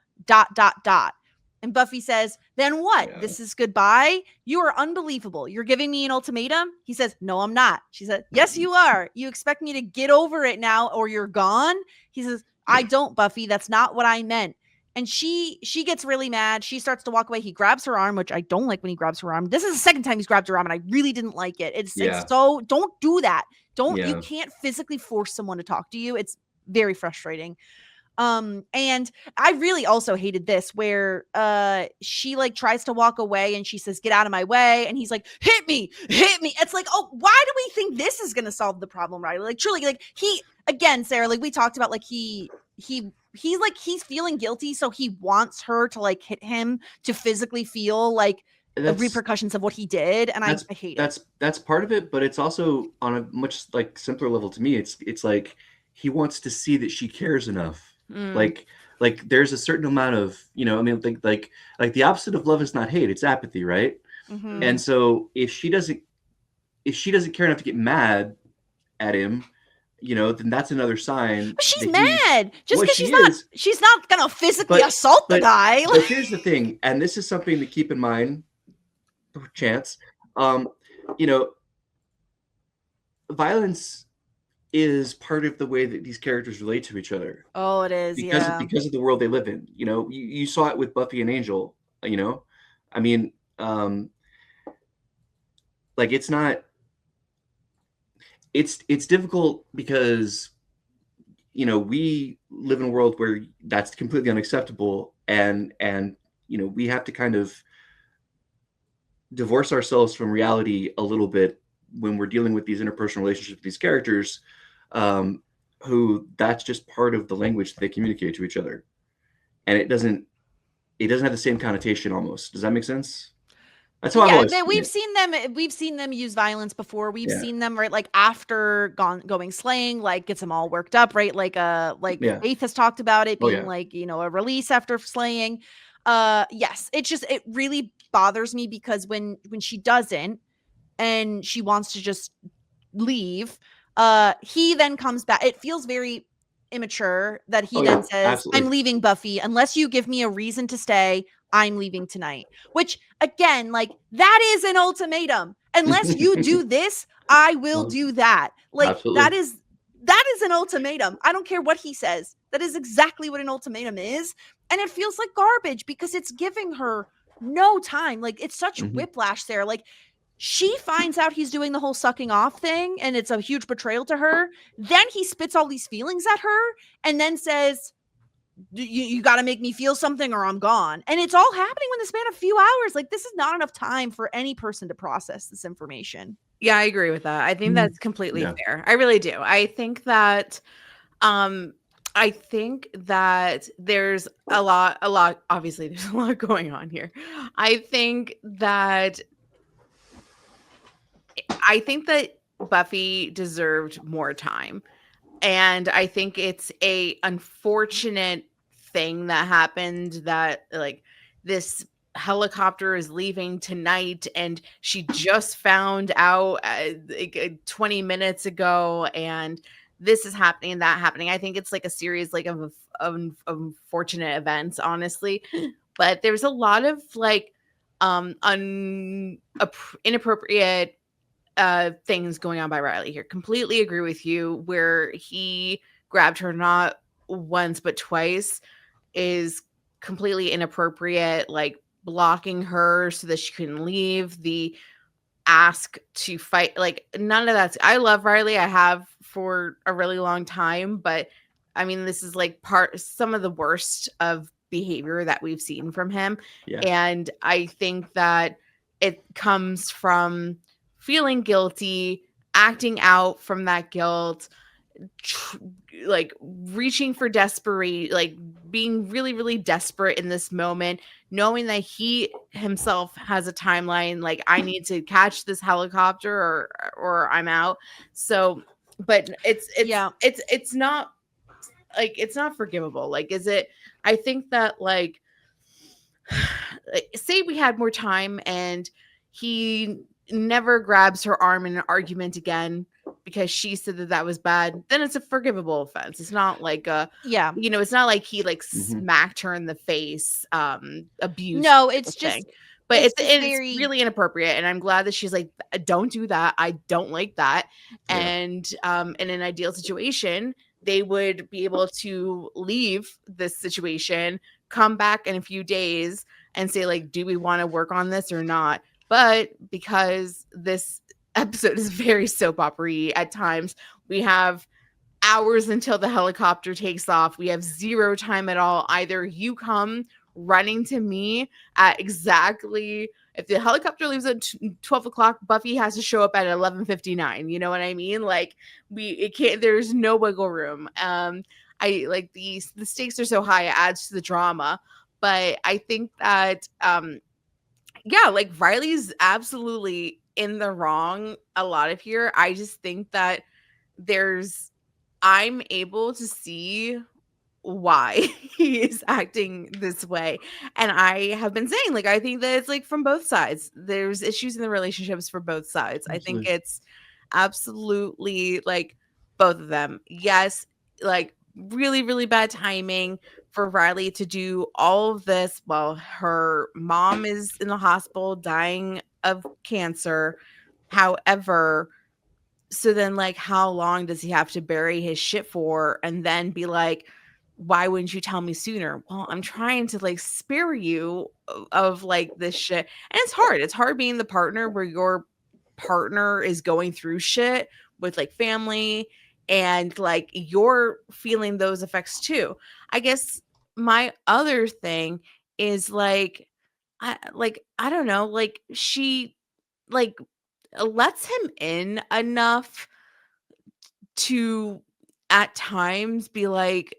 C: And Buffy says, then what?
E: Yeah.
C: This is goodbye? You are unbelievable. You're giving me an ultimatum? He says, no, I'm not. She said, yes, you are. You expect me to get over it now or you're gone? He says, I don't, Buffy. That's not what I meant. And she gets really mad. She starts to walk away. He grabs her arm, which I don't like when he grabs her arm. This is the second time he's grabbed her arm, and I really didn't like it. It's so, don't do that. You can't physically force someone to talk to you. It's very frustrating. And I really also hated this where she like tries to walk away and she says, get out of my way, and he's like, hit me. It's like, oh, why do we think this is gonna solve the problem, right? Like truly, like he, again, Sarah, like we talked about, like he's like, he's feeling guilty, so he wants her to like hit him to physically feel like the repercussions of what he did, and I hate it.
E: That's part of it, but it's also on a much like simpler level to me. It's like he wants to see that she cares enough. Like there's a certain amount of, you know, I mean, like the opposite of love is not hate, it's apathy, right?
C: Mm-hmm.
E: And so if she doesn't care enough to get mad at him, you know, then that's another sign.
C: But she's mad just because she's not gonna physically
E: but
C: assault the guy.
E: But here's the thing, and this is something to keep in mind, Chance. You know, violence is part of the way that these characters relate to each other.
C: Oh, it is,
E: because of the world they live in. You know, you saw it with Buffy and Angel. You know, I mean, like it's not. It's difficult because, you know, we live in a world where that's completely unacceptable, and you know, we have to kind of divorce ourselves from reality a little bit when we're dealing with these interpersonal relationships with these characters, who that's just part of the language that they communicate to each other, and it doesn't have the same connotation almost. Does that make sense? That's how I've always seen it.
C: We've seen them use violence before. We've seen them, right, like after going slaying, like gets them all worked up, right? Like Faith has talked about it being like, you know, a release after slaying. Yes, it really bothers me because when she doesn't and she wants to just leave, he then comes back. It feels very immature that he then says, absolutely, I'm leaving, Buffy, unless you give me a reason to stay. I'm leaving tonight, which again, like that is an ultimatum. Unless you do this, I will do that. Like absolutely, that is an ultimatum. I don't care what he says. That is exactly what an ultimatum is. And it feels like garbage because it's giving her no time. Like it's such whiplash there. Like she finds out he's doing the whole sucking off thing and it's a huge betrayal to her. Then he spits all these feelings at her and then says, you got to make me feel something or I'm gone. And it's all happening in the span of a few hours. Like this is not enough time for any person to process this information.
D: Yeah, I agree with that. I think that's completely fair. I really do. I think that there's a lot, obviously there's a lot going on here. I think that Buffy deserved more time. And I think it's a unfortunate thing that happened that like this helicopter is leaving tonight and she just found out 20 minutes ago and this is happening and that happening. I think it's like a series like of unfortunate events, honestly. But there's a lot of like inappropriate things going on by Riley here. Completely agree with you. Where he grabbed her not once but twice is completely inappropriate. Like blocking her so that she couldn't leave. The ask to fight, like none of that's. I love Riley. I have for a really long time, but I mean, this is like some of the worst of behavior that we've seen from him.
E: Yeah.
D: And I think that it comes from feeling guilty, acting out from that guilt, like reaching for desperate, like being really, really desperate in this moment, knowing that he himself has a timeline. Like, I need to catch this helicopter or I'm out. So, but it's not like, it's not forgivable. Like, is it? I think that like say we had more time and he never grabs her arm in an argument again because she said that that was bad, then it's a forgivable offense. It's not like it's not like he like smacked her in the face, abuse.
C: No, it's just
D: thing. But it's
C: very
D: really inappropriate, and I'm glad that she's like, don't do that. I don't like that.
E: Yeah.
D: And in an ideal situation, they would be able to leave this situation, come back in a few days and say like, do we want to work on this or not? But because this episode is very soap opera-y at times, we have hours until the helicopter takes off. We have zero time at all. Either you come running to me at exactly, if the helicopter leaves at 12 o'clock, Buffy has to show up at 11:59. You know what I mean? Like, it can't, there's no wiggle room. I like the stakes are so high, it adds to the drama. But I think that like Riley's absolutely in the wrong a lot of here. I just think that I'm able to see why he is acting this way. And I have been saying, like, I think that it's like from both sides. There's issues in the relationships for both sides. Absolutely. I think it's absolutely like both of them. Yes, like really, really bad timing for Riley to do all of this while her mom is in the hospital dying of cancer. However, so then like, how long does he have to bury his shit for and then be like, why wouldn't you tell me sooner? Well, I'm trying to like spare you of like this shit. And it's hard being the partner where your partner is going through shit with like family and like you're feeling those effects too. I guess my other thing is like, I don't know, like she like lets him in enough to at times be like,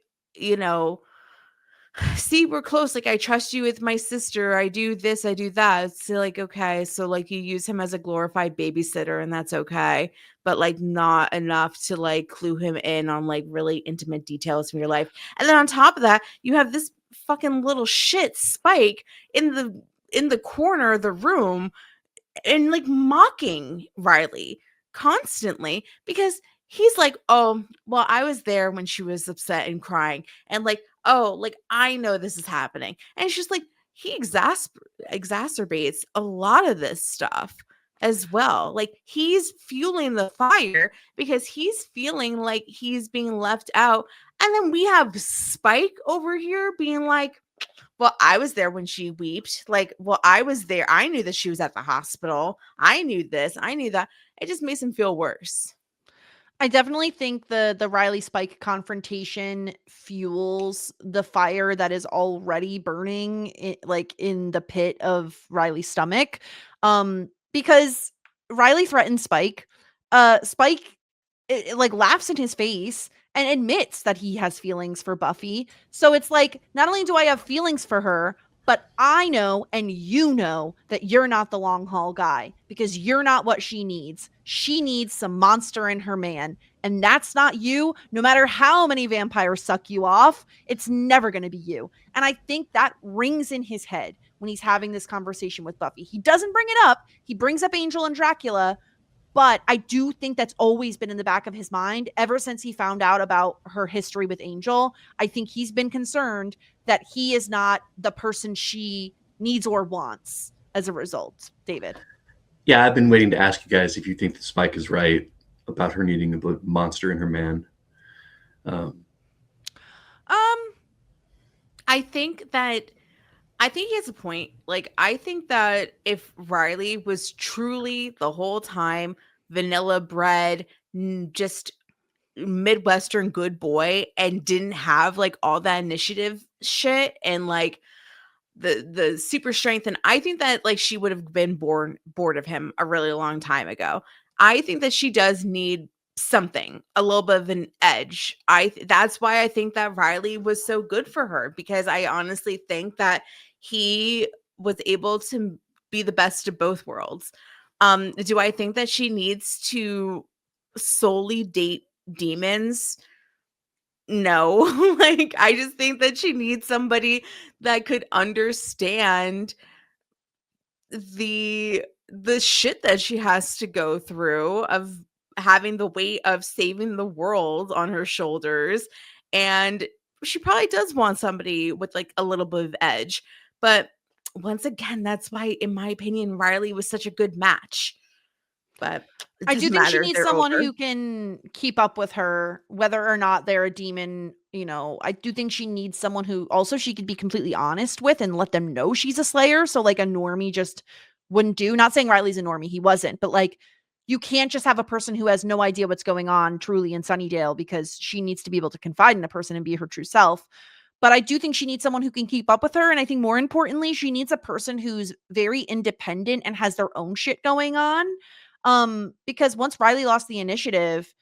D: see, we're close. Like, I trust you with my sister. I do this, I do that. It's like, okay. So like you use him as a glorified babysitter and that's okay. But like not enough to like clue him in on like really intimate details from your life. And then on top of that, you have this fucking little shit Spike in the corner of the room and like mocking Riley constantly because he's like, oh, well, I was there when she was upset and crying. And like, oh, like, I know this is happening. And it's just like, he exacerbates a lot of this stuff as well. Like, he's fueling the fire because he's feeling like he's being left out. And then we have Spike over here being like, well, I was there when she wept. Like, well, I was there. I knew that she was at the hospital. I knew this. I knew that. It just makes him feel worse.
C: I definitely think the Riley Spike confrontation fuels the fire that is already burning in the pit of Riley's stomach. Because Riley threatens Spike. Spike like laughs in his face and admits that he has feelings for Buffy. So it's like, not only do I have feelings for her, but I know and you know that you're not the long haul guy because you're not what she needs. She needs some monster in her man. And that's not you. No matter how many vampires suck you off, it's never going to be you. And I think that rings in his head when he's having this conversation with Buffy. He doesn't bring it up. He brings up Angel and Dracula. But I do think that's always been in the back of his mind ever since he found out about her history with Angel. I think he's been concerned that he is not the person she needs or wants as a result. David.
E: Yeah, I've been waiting to ask you guys if you think that Spike is right about her needing a monster in her man.
D: I think he has a point. Like, I think that if Riley was truly the whole time vanilla bread, just Midwestern good boy, and didn't have like all that initiative shit and like the super strength, and I think that like she would have been bored of him a really long time ago. I think that she does need something, a little bit of an edge. That's why I think that Riley was so good for her, because I honestly think that he was able to be the best of both worlds. Do I think that she needs to solely date demons? No. Like, I just think that she needs somebody that could understand the shit that she has to go through of having the weight of saving the world on her shoulders, and she probably does want somebody with like a little bit of edge. But once again, that's why in my opinion Riley was such a good match. But
C: I do
D: doesn't
C: think she
D: matter if
C: needs
D: they're
C: someone
D: older.
C: who can keep up with her, whether or not they're a demon. I do think she needs someone who also she could be completely honest with and let them know she's a slayer. So like a normie just wouldn't do. Not saying Riley's a normie, he wasn't, but like you can't just have a person who has no idea what's going on truly in Sunnydale, because she needs to be able to confide in a person and be her true self. But I do think she needs someone who can keep up with her. And I think more importantly, she needs a person who's very independent and has their own shit going on. Because once Riley lost the initiative,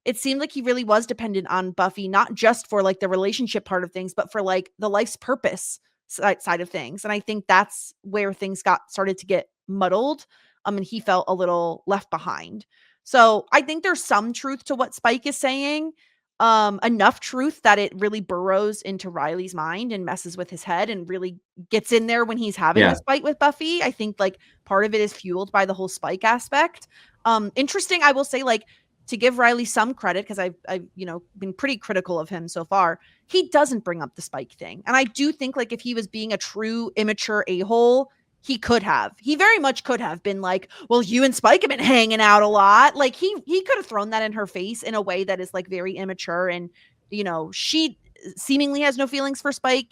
C: it seemed like he really was dependent on Buffy, not just for like the relationship part of things, but for like the life's purpose side of things. And I think that's where things started to get muddled. And he felt a little left behind. So I think there's some truth to what Spike is saying. Enough truth that it really burrows into Riley's mind and messes with his head and really gets in there when he's having this fight with Buffy. I think like part of it is fueled by the whole Spike aspect. Interesting, I will say, like, to give Riley some credit, because I've been pretty critical of him so far, he doesn't bring up the Spike thing. And I do think like if he was being a true immature a-hole, he very much could have been like, well, you and Spike have been hanging out a lot. Like he could have thrown that in her face in a way that is like very immature. And, she seemingly has no feelings for Spike,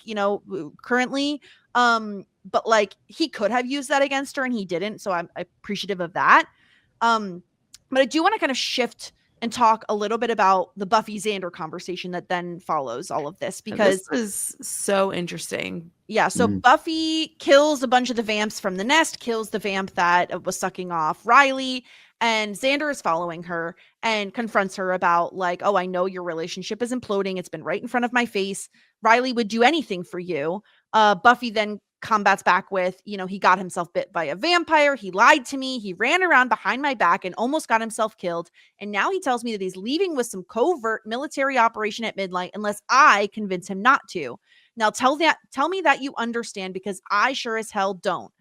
C: currently. But like he could have used that against her and he didn't. So I'm appreciative of that. But I do want to kind of shift and talk a little bit about the Buffy Xander conversation that then follows all of this, because
D: this is so interesting.
C: Yeah, so Buffy kills a bunch of the vamps from the nest, kills the vamp that was sucking off Riley, and Xander is following her and confronts her about like, oh, I know your relationship is imploding. It's been right in front of my face. Riley would do anything for you. Buffy then combats back with, he got himself bit by a vampire. He lied to me. He ran around behind my back and almost got himself killed. And now he tells me that he's leaving with some covert military operation at midnight unless I convince him not to. Now tell me that you understand, because I sure as hell don't.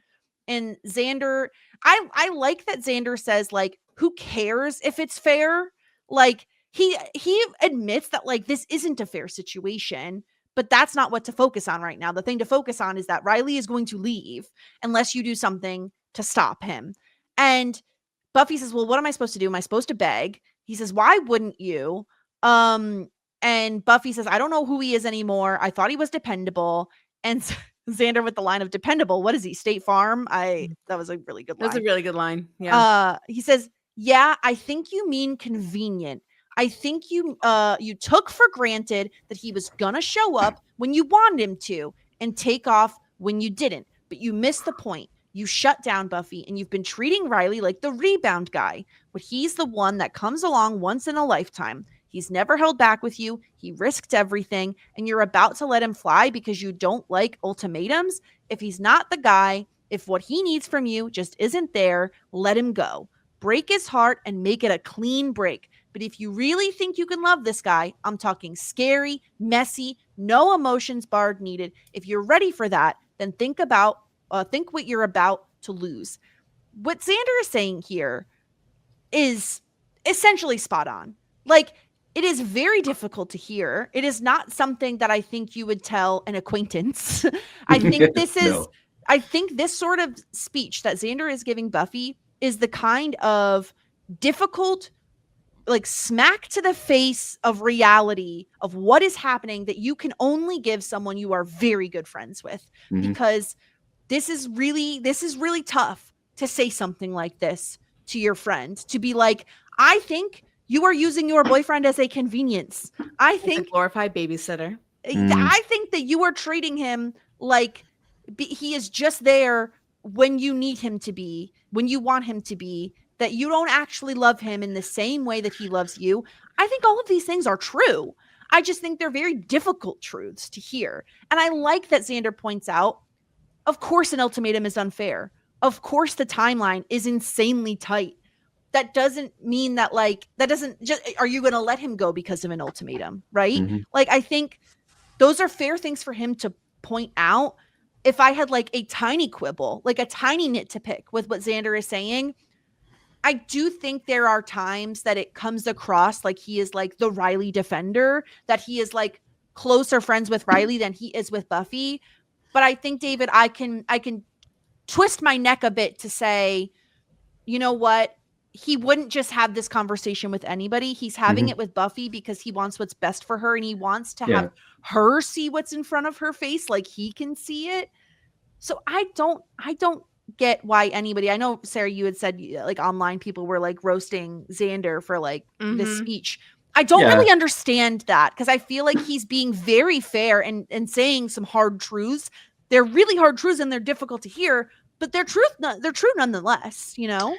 C: And Xander, I like that Xander says like, who cares if it's fair? Like he admits that like this isn't a fair situation, but that's not what to focus on right now. The thing to focus on is that Riley is going to leave unless you do something to stop him. And Buffy says, well, what am I supposed to do? Am I supposed to beg? He says, why wouldn't you? And Buffy says, I don't know who he is anymore. I thought he was dependable. And Xander with the line of dependable. What is he? State Farm? That was a really good line.
D: That's a really good line. Yeah.
C: He says, yeah, I think you mean convenient. I think you took for granted that he was gonna show up when you wanted him to and take off when you didn't. But you missed the point. You shut down Buffy, and you've been treating Riley like the rebound guy. But he's the one that comes along once in a lifetime. He's never held back with you. He risked everything, and you're about to let him fly because you don't like ultimatums. If he's not the guy, if what he needs from you just isn't there, let him go. Break his heart and make it a clean break. But if you really think you can love this guy, I'm talking scary, messy, no emotions barred needed. If you're ready for that, then think what you're about to lose. What Xander is saying here is essentially spot on. Like, it is very difficult to hear. It is not something that I think you would tell an acquaintance. I think this is,
E: No.
C: I think this sort of speech that Xander is giving Buffy is the kind of difficult, like smack to the face of reality of what is happening that you can only give someone you are very good friends with, because this is really tough to say something like this to your friend, to be like, I think you are using your boyfriend as a convenience. I think
D: a glorified babysitter.
C: I think that you are treating him like he is just there when you need him to be, when you want him to be, that you don't actually love him in the same way that he loves you. I think all of these things are true. I just think they're very difficult truths to hear. And I like that Xander points out, of course, an ultimatum is unfair. Of course, the timeline is insanely tight. That doesn't mean that, like, that doesn't just, are you going to let him go because of an ultimatum, right? Like, I think those are fair things for him to point out. If I had like a tiny quibble, like a tiny nit to pick with what Xander is saying, I do think there are times that it comes across like he is like the Riley defender, that he is like closer friends with Riley than he is with Buffy. But I think, David, I can twist my neck a bit to say, you know what? He wouldn't just have this conversation with anybody. He's having it with Buffy because he wants what's best for her, and he wants to have her see what's in front of her face like he can see it. So I don't get why anybody, I know, Sarah, you had said like online people were like roasting Xander for like this speech. I don't really understand that, because I feel like he's being very fair and saying some hard truths. They're really hard truths and they're difficult to hear, but they're true nonetheless, you know?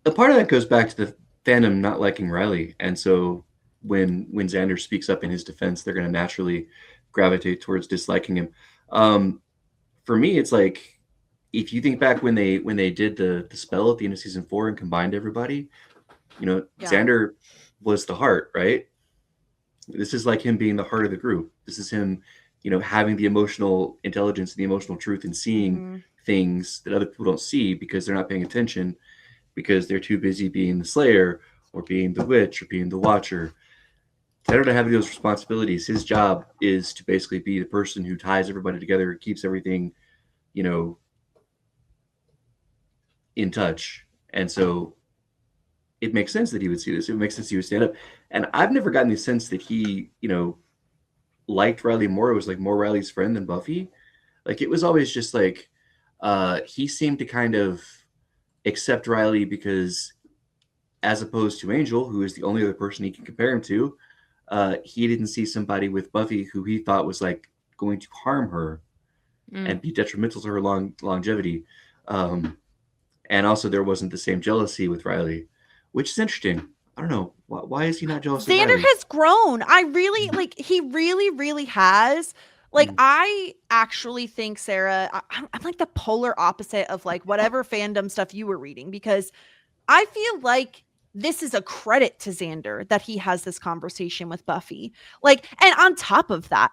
E: A part of that goes back to the fandom not liking Riley. And so when Xander speaks up in his defense, they're going to naturally gravitate towards disliking him. For me, it's like, if you think back when they did the spell at the end of season 4 and combined everybody, you know, Xander was the heart, right? This is like him being the heart of the group. This is him, you know, having the emotional intelligence and the emotional truth and seeing things that other people don't see because they're not paying attention, because they're too busy being the Slayer or being the Witch or being the Watcher. Xander to have those responsibilities. His job is to basically be the person who ties everybody together, keeps everything, you know, in touch. And so it makes sense that he would see this. It makes sense he would stand up. And I've never gotten the sense that he, you know, liked Riley more. It was like more Riley's friend than Buffy. Like, it was always just like, he seemed to kind of accept Riley because, as opposed to Angel, who is the only other person he can compare him to, he didn't see somebody with Buffy who he thought was like going to harm her and be detrimental to her longevity. And also there wasn't the same jealousy with Riley, which is interesting. I don't know. Why is he not jealous of
C: Xander
E: Riley?
C: has grown. I really like, he really, really has. Like, I actually think, Sarah, I'm like the polar opposite of like whatever fandom stuff you were reading, because I feel like this is a credit to Xander that he has this conversation with Buffy. Like, and on top of that,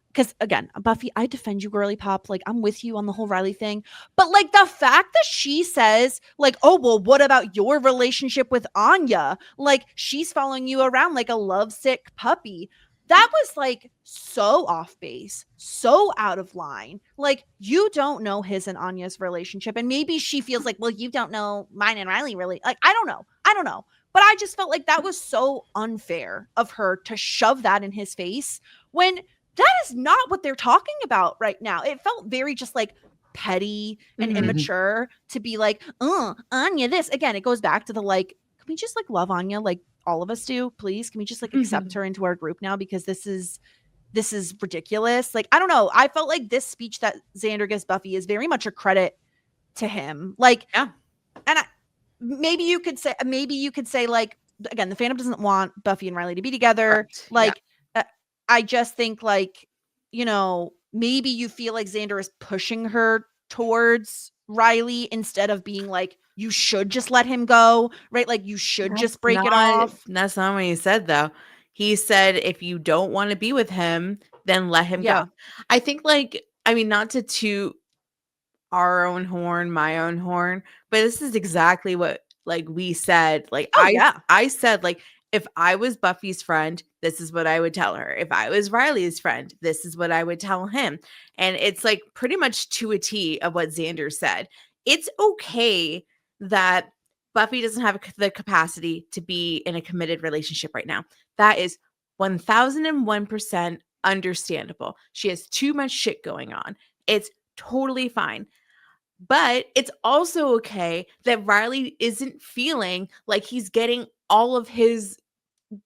C: because again, Buffy, I defend you, girly pop. Like, I'm with you on the whole Riley thing. But like the fact that she says, like, oh, well, what about your relationship with Anya? Like, she's following you around like a lovesick puppy. That was like so off base, so out of line. Like, you don't know his and Anya's relationship. And maybe she feels like, well, you don't know mine and Riley really. Like, I don't know. But I just felt like that was so unfair of her to shove that in his face when that is not what they're talking about right now. It felt very just like petty and immature to be like, Anya, this. Again, it goes back to the like, can we just like love Anya like all of us do, please? Can we just like accept her into our group now, because this is ridiculous. Like, I don't know. I felt like this speech that Xander gives Buffy is very much a credit to him. Like, and maybe you could say like, again, the fandom doesn't want Buffy and Riley to be together. Correct. Like, I just think like, you know, maybe you feel like Xander is pushing her towards Riley instead of being like, you should just let him go, right? Like, you should just break it off.
D: That's not what he said, though. He said, if you don't want to be with him, then let him go. I think, like, I mean, not to toot our own horn, my own horn, but this is exactly what, like, we said. Like, I said, like, if I was Buffy's friend, this is what I would tell her. If I was Riley's friend, this is what I would tell him. And it's like pretty much to a T of what Xander said. it's okay that Buffy doesn't have the capacity to be in a committed relationship right now. That is 1001% understandable. She has too much shit going on. It's totally fine. But it's also okay that Riley isn't feeling like he's getting all of his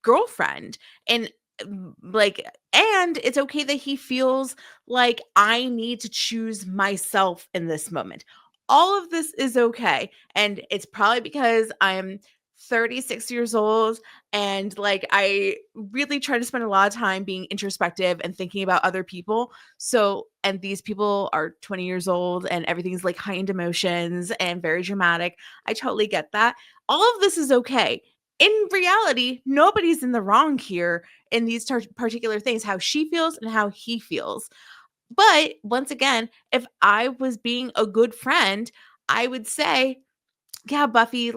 D: girlfriend. And and it's okay that he feels like I need to choose myself in this moment. All of this is okay. And it's probably because I'm 36 years old and I really try to spend a lot of time being introspective and thinking about other people. So, and these people are 20 years old and everything's like heightened emotions and very dramatic. I totally get that. All of this is okay. In reality, nobody's in the wrong here in these particular things, how she feels and how he feels. But once again, if I was being a good friend, I would say, yeah, Buffy,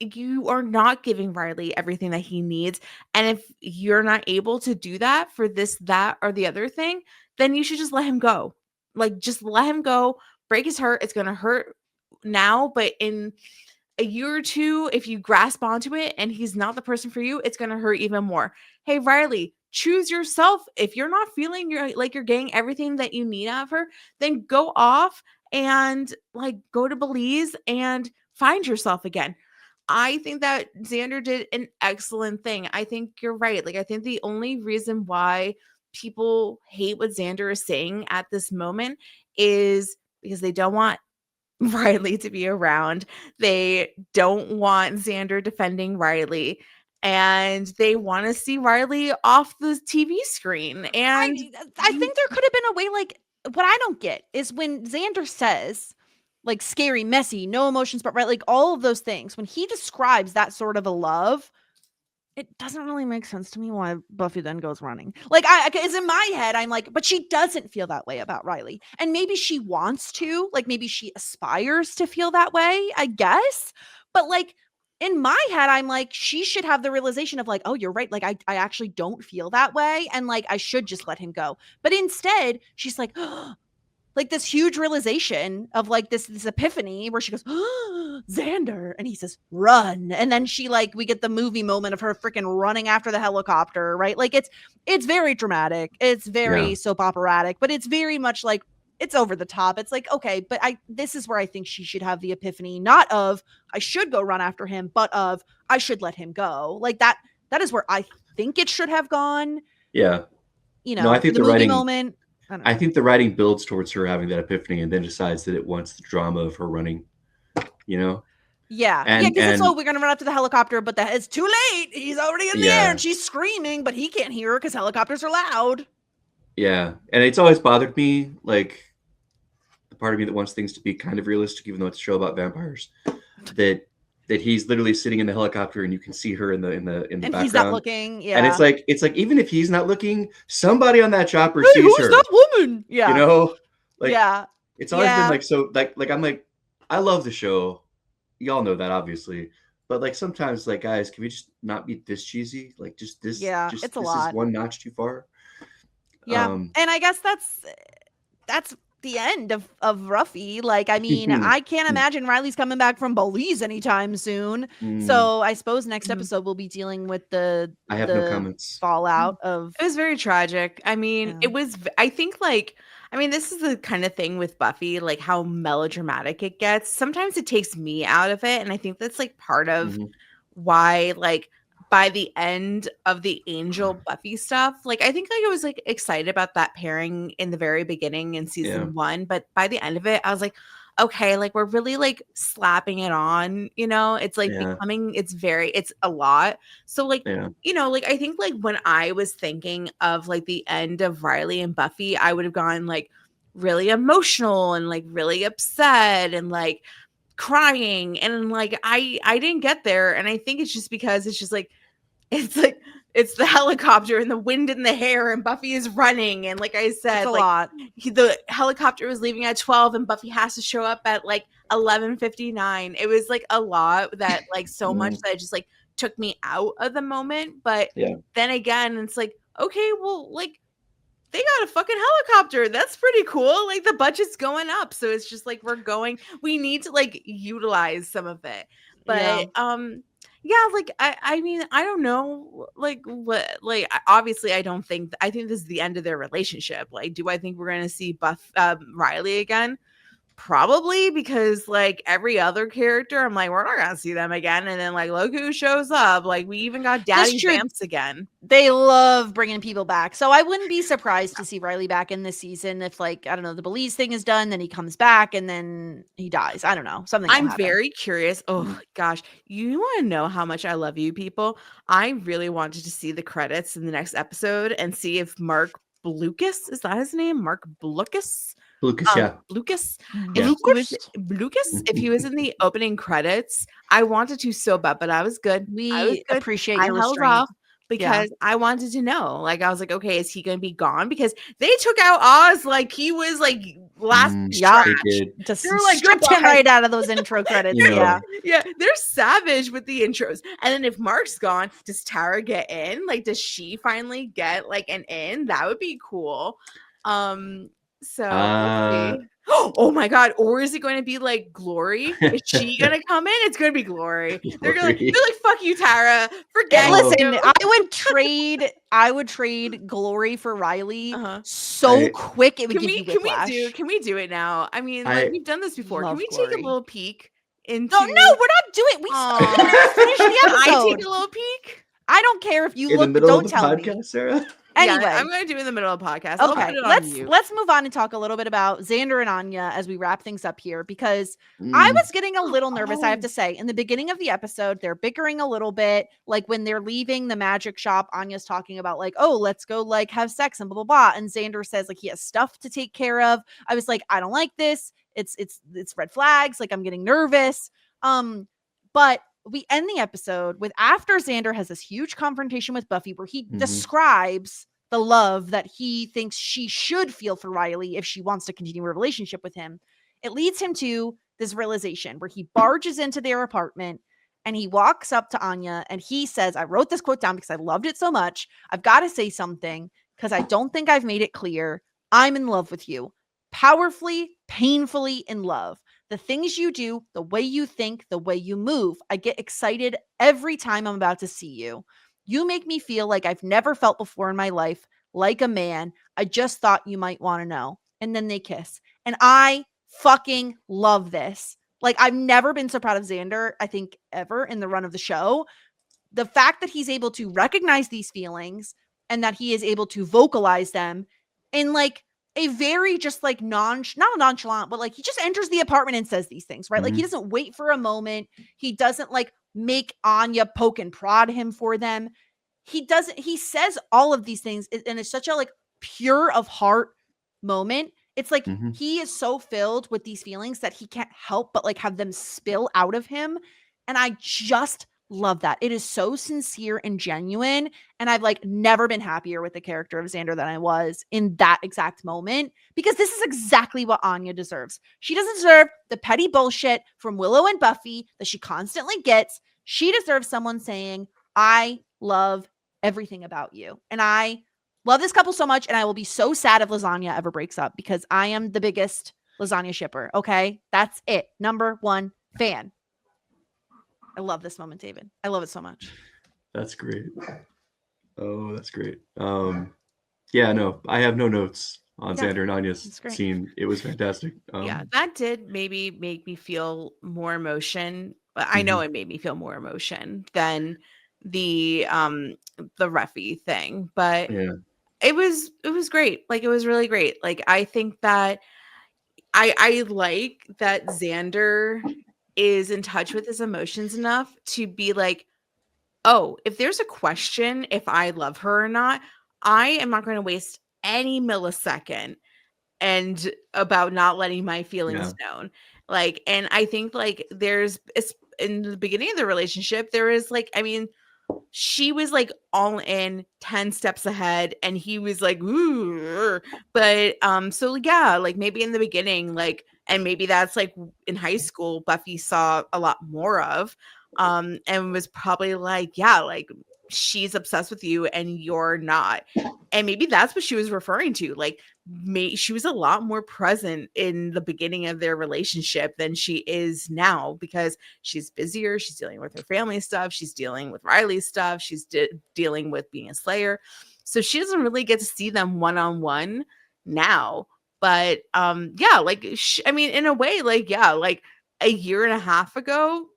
D: you are not giving Riley everything that he needs. And if you're not able to do that for this, that, or the other thing, then you should just let him go. Just let him go, break his heart. It's going to hurt now, but in a year or two, if you grasp onto it and he's not the person for you, it's going to hurt even more. Hey, Riley, choose yourself. If you're not feeling you're getting everything that you need out of her, then go off and go to Belize and find yourself again. I think that Xander did an excellent thing. I think you're right. I think the only reason why people hate what Xander is saying at this moment is because they don't want Riley to be around. They don't want Xander defending Riley. And they want to see Riley off the TV screen. And
C: I think there could have been a way, what I don't get is when Xander says, scary, messy, no emotions, but right, all of those things, when he describes that sort of a love, it doesn't really make sense to me why Buffy then goes running. It's in my head, I'm like, but she doesn't feel that way about Riley. And maybe she wants to, maybe she aspires to feel that way, I guess. But in my head, I'm like, she should have the realization of oh, you're right. I actually don't feel that way. And I should just let him go. But instead, she's like, this huge realization of this epiphany where she goes, oh, Xander, and he says, run. And then she we get the movie moment of her freaking running after the helicopter, right? It's very dramatic. It's very soap operatic, but it's very much it's over the top. It's okay, but this is where I think she should have the epiphany, not of I should go run after him, but of I should let him go. That is where I think it should have gone.
E: Yeah.
C: No, I think the writing moment.
E: I think the writing builds towards her having that epiphany and then decides that it wants the drama of her running,
C: Yeah.
E: And,
C: because we're going to run up to the helicopter, but it's too late. He's already in the air and she's screaming, but he can't hear her because helicopters are loud.
E: Yeah. And it's always bothered me, the part of me that wants things to be kind of realistic, even though it's a show about vampires, that he's literally sitting in the helicopter and you can see her in the background.
C: He's not looking. Yeah.
E: And it's like even if he's not looking, somebody on that chopper sees
C: who's
E: her.
C: That woman? Yeah.
E: Yeah. It's always been so I'm I love the show. Y'all know that obviously. But sometimes guys, can we just not be this cheesy? Just this
C: it's a lot.
E: Is one notch too far.
C: Yeah. And I guess that's the end of Ruffy. I mean, I can't imagine Riley's coming back from Belize anytime soon. So I suppose next episode we'll be dealing with
E: I have no comments.
C: Fallout of.
D: It was very tragic. I mean, it was. I think this is the kind of thing with Buffy, how melodramatic it gets. Sometimes it takes me out of it, and I think that's part of why by the end of the Angel Buffy stuff, I think I was excited about that pairing in the very beginning in season 1, but by the end of it, I was like, okay, we're really slapping it on, it's becoming, it's a lot. So I think when I was thinking of the end of Riley and Buffy, I would have gone really emotional and really upset and crying, and I didn't get there, and I think it's just because it's just it's the helicopter and the wind in the hair and Buffy is running, and I said,
C: it's a lot.
D: The helicopter was leaving at 12 and Buffy has to show up at 11:59. It was a lot that so much that it just took me out of the moment. But then again, it's okay, well, they got a fucking helicopter. That's pretty cool. Like the budget's going up. So it's just like we need to like utilize some of it. But yeah, like I mean, I don't know, like what, like obviously I think this is the end of their relationship. Like, do I think we're gonna see Riley again? Probably, because like every other character, I'm like, we're not gonna see them again. And then like, look who shows up. Like, we even got Daddy Vamps again.
C: They love bringing people back, so I wouldn't be surprised to see Riley back in this season. If like, I don't know, the Belize thing is done, then he comes back and then he dies. I don't know, something.
D: I'm very curious. Oh gosh, you want to know how much I love you, people? I really wanted to see the credits in the next episode and see if Mark Blucas, is that his name? Mark Blucas.
E: Lucas, yeah.
D: Lucas.
B: Yeah.
D: If he was in the opening credits, I wanted to so bad, but I was good.
C: We appreciate your
D: held
C: restraint.
D: off because I wanted to know. Like, I was like, okay, is he going to be gone? Because they took out Oz like he was like last
C: Yeah,
D: just
C: they're like stripped him right out of those intro credits.
E: Yeah.
D: Yeah, they're savage with the intros. And then if Mark's gone, does Tara get in? Like, does she finally get like an in? That would be cool. So let's see. Oh my god, or is it going to be like Glory? Is she gonna come in? It's gonna be Glory. They're like, fuck you, Tara. Forget.
C: Listen, I would trade Glory for Riley quick. It would give you whiplash.
D: Can we do it now? I mean, like, we've done this before. Can we take a little peek into?
C: No, we're not doing. We finish the episode.
D: I take a little peek.
C: I don't care if you
E: in
C: look.
E: the middle
C: Don't
E: of the
C: tell
E: podcast,
C: me.
E: Sarah.
C: Anyway,
D: yeah, I'm going to do it in the middle of the podcast.
C: Okay, let's move on and talk a little bit about Xander and Anya as we wrap things up here, because I was getting a little nervous. I have to say, in the beginning of the episode, they're bickering a little bit. Like when they're leaving the magic shop, Anya's talking about like, oh, let's go like have sex and blah, blah, blah. And Xander says like he has stuff to take care of. I was like, I don't like this. It's red flags. Like I'm getting nervous. But we end the episode with after Xander has this huge confrontation with Buffy where he describes the love that he thinks she should feel for Riley if she wants to continue a relationship with him. It leads him to this realization where he barges into their apartment and he walks up to Anya and he says, I wrote this quote down because I loved it so much. I've got to say something because I don't think I've made it clear. I'm in love with you. Powerfully, painfully in love. The things you do, the way you think, the way you move. I get excited every time I'm about to see you. You make me feel like I've never felt before in my life, like a man. I just thought you might want to know. And then they kiss. And I fucking love this. Like, I've never been so proud of Xander, I think, ever in the run of the show. The fact that he's able to recognize these feelings and that he is able to vocalize them in like a very just like not nonchalant, but like he just enters the apartment and says these things, right? Like he doesn't wait for a moment. He doesn't like make Anya poke and prod him for them. He says all of these things and it's such a like pure of heart moment. It's like he is so filled with these feelings that he can't help but like have them spill out of him. And I just love that. It is so sincere and genuine. And I've like never been happier with the character of Xander than I was in that exact moment, because this is exactly what Anya deserves. She doesn't deserve the petty bullshit from Willow and Buffy that she constantly gets. She deserves someone saying, I love everything about you. And I love this couple so much. And I will be so sad if Lasagna ever breaks up because I am the biggest Lasagna shipper. Okay. That's it. Number one fan. I love this moment, David. I love it so much.
E: That's great. Oh, that's great. Yeah, no, I have no notes on Xander and Anya's scene. It was fantastic.
D: Yeah, that did maybe make me feel more emotion. I know it made me feel more emotion than the Ruffy thing, but it was great. Like it was really great. Like I think that I like that Xander is in touch with his emotions enough to be like, oh, if there's a question if I love her or not, I am not going to waste any millisecond and about not letting my feelings known. Like, and I think like there's in the beginning of the relationship, there is like, I mean, she was like all in 10 steps ahead and he was like, ooh, but so yeah, like maybe in the beginning, like, and maybe that's like in high school, Buffy saw a lot more of, and was probably like, yeah, like she's obsessed with you and you're not. And maybe that's what she was referring to. Like, she was a lot more present in the beginning of their relationship than she is now, because she's busier. She's dealing with her family stuff. She's dealing with Riley's stuff. She's dealing with being a Slayer. So she doesn't really get to see them one-on-one now. But yeah, like, I mean, in a way, like, yeah, like a year and a half ago,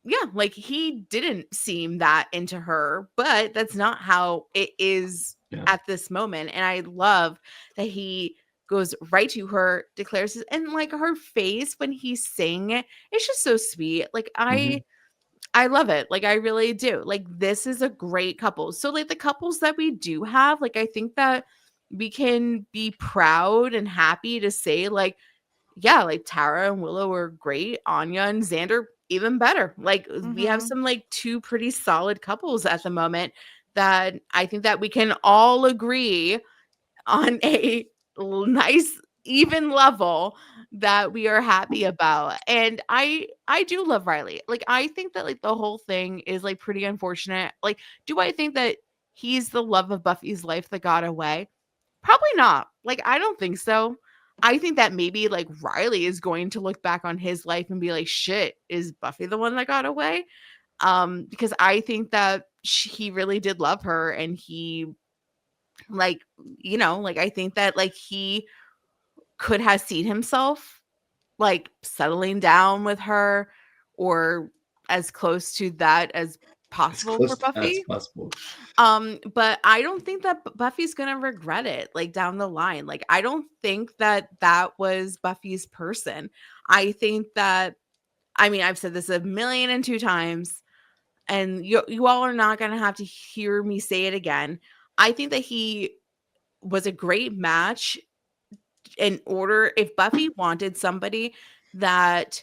D: yeah, like he didn't seem that into her, but that's not how it is at this moment. And I love that he goes right to her, declares it, and like her face when he's saying it, it's just so sweet. Like I love it. Like I really do. Like this is a great couple. So like the couples that we do have, like I think that we can be proud and happy to say like, yeah, like Tara and Willow are great. Anya and Xander, even better. Like we have some like two pretty solid couples at the moment that I think that we can all agree on a nice even level that we are happy about. And I do love Riley. Like I think that like the whole thing is like pretty unfortunate. Like, do I think that he's the love of Buffy's life that got away? Probably not. Like I don't think so. I think that maybe like Riley is going to look back on his life and be like, shit, is Buffy the one that got away? Because I think that he really did love her, and he like, you know, like I think that like he could have seen himself like settling down with her, or as close to that as possible for Buffy. But I don't think that Buffy's gonna regret it like down the line. Like I don't think that that was Buffy's person. I think that, I mean, I've said this 1,000,002 times, and you all are not gonna have to hear me say it again. I think that he was a great match in order, if Buffy wanted somebody that